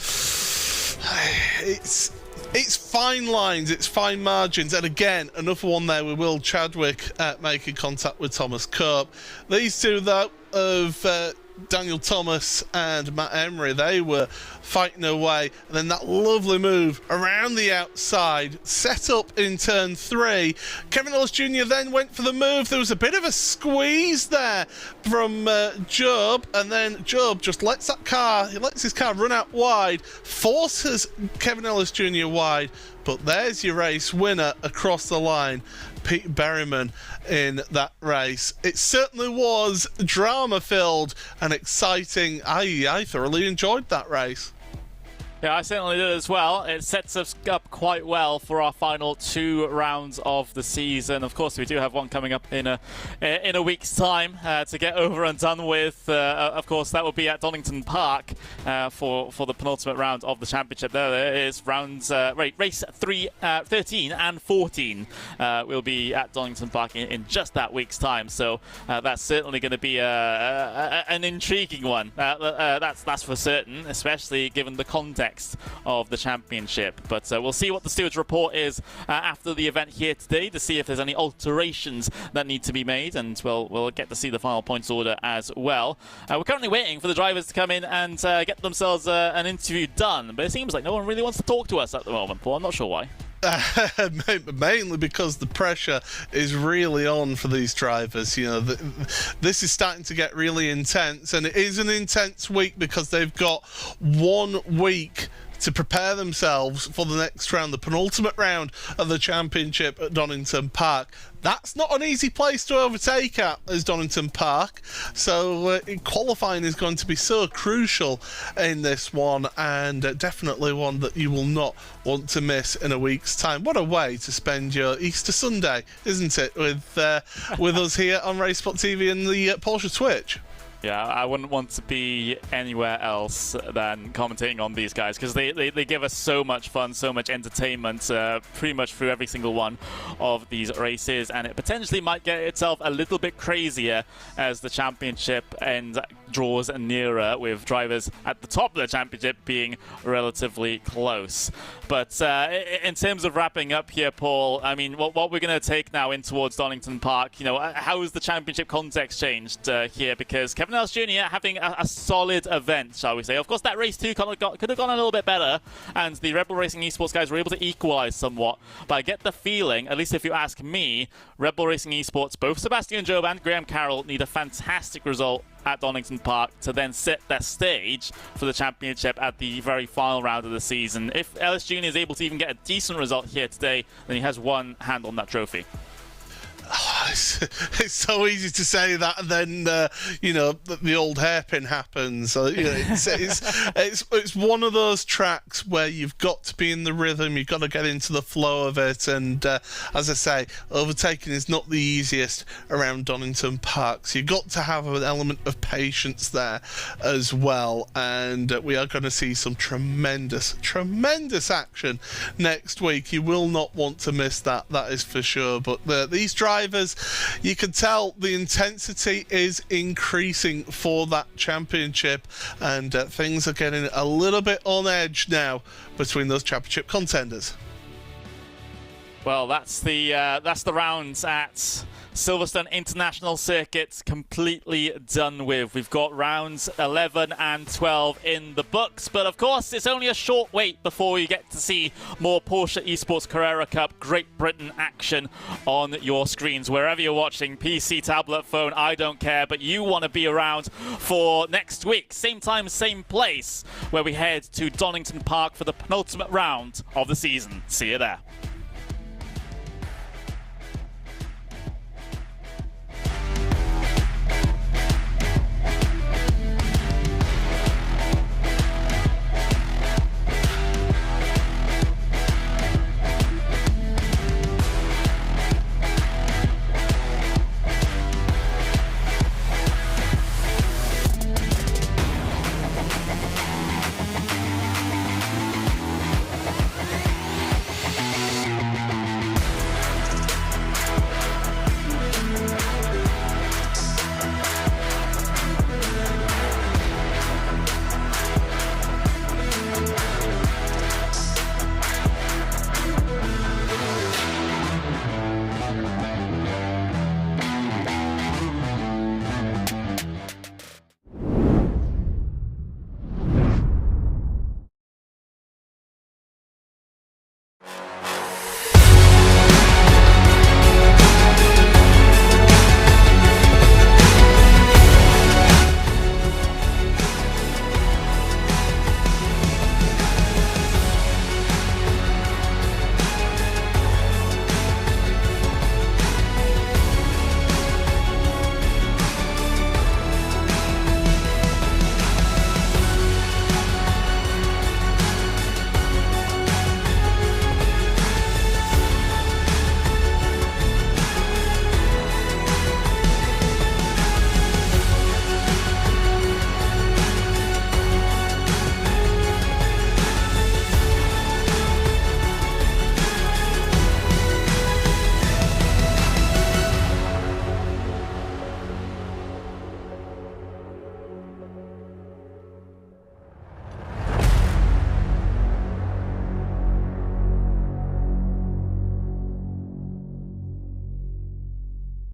It's fine lines, it's fine margins, and again, another one there with Will Chadwick making contact with Thomas Cope. These two, though, of Daniel Thomas and Matt Emery, they were fighting away, and then that lovely move around the outside, set up in turn 3. Kevin Ellis Jr. then went for the move. There was a bit of a squeeze there from Job, and then Job just lets his car run out wide, forces Kevin Ellis Jr. wide, but there's your race winner across the line, Pete Berryman, in that race. It certainly was drama-filled and exciting. I thoroughly enjoyed that race. Yeah, I certainly did as well. It sets us up quite well for our final 2 rounds of the season. Of course, we do have one coming up in a week's time to get over and done with. Of course, that will be at Donington Park for the penultimate round of the championship. There is rounds race 13 and 14 will be at Donington Park in just that week's time. So that's certainly going to be an intriguing one. That's for certain, especially given the context of the championship. But we'll see what the stewards report is after the event here today, to see if there's any alterations that need to be made, and we'll get to see the final points order as well. We're currently waiting for the drivers to come in and get themselves an interview done, but it seems like no one really wants to talk to us at the moment, Paul. I'm not sure why. Mainly because the pressure is really on for these drivers. You know, this is starting to get really intense, and it is an intense week because they've got 1 week to prepare themselves for the next round, the penultimate round of the championship at Donington Park. That's not an easy place to overtake at, as Donington Park. So qualifying is going to be so crucial in this one, and definitely one that you will not want to miss in a week's time. What a way to spend your Easter Sunday, isn't it, with us here on RaceSpotTV and the Porsche Twitch. Yeah, I wouldn't want to be anywhere else than commentating on these guys, because they give us so much fun, so much entertainment, pretty much through every single one of these races, and it potentially might get itself a little bit crazier as the championship draws nearer, with drivers at the top of the championship being relatively close. But in terms of wrapping up here, Paul, I mean, what we're going to take now in towards Donington Park, you know, how has the championship context changed here? Because Kevin Ellis Jr. having a solid event, shall we say. Of course, that race 2 could have gone a little bit better, and the Red Bull Racing Esports guys were able to equalize somewhat. But I get the feeling, at least if you ask me, Red Bull Racing Esports, both Sebastian Job and Graham Carroll, need a fantastic result at Donington Park to then set their stage for the championship at the very final round of the season. If Ellis Jr. is able to even get a decent result here today, then he has one hand on that trophy. Oh, it's so easy to say that, and then you know, the old hairpin happens. You know, it's one of those tracks where you've got to be in the rhythm, you've got to get into the flow of it, and as I say, overtaking is not the easiest around Donington Park, so you've got to have an element of patience there as well. And we are going to see some tremendous action next week. You will not want to miss that, that is for sure. But these drivers, you can tell the intensity is increasing for that championship, and things are getting a little bit on edge now between those championship contenders. Well, that's the rounds at Silverstone International Circuit completely done with. We've got rounds 11 and 12 in the books, but of course it's only a short wait before you get to see more Porsche Esports Carrera Cup Great Britain action on your screens. Wherever you're watching, PC, tablet, phone, I don't care, but you want to be around for next week. Same time, same place, where we head to Donington Park for the penultimate round of the season. See you there.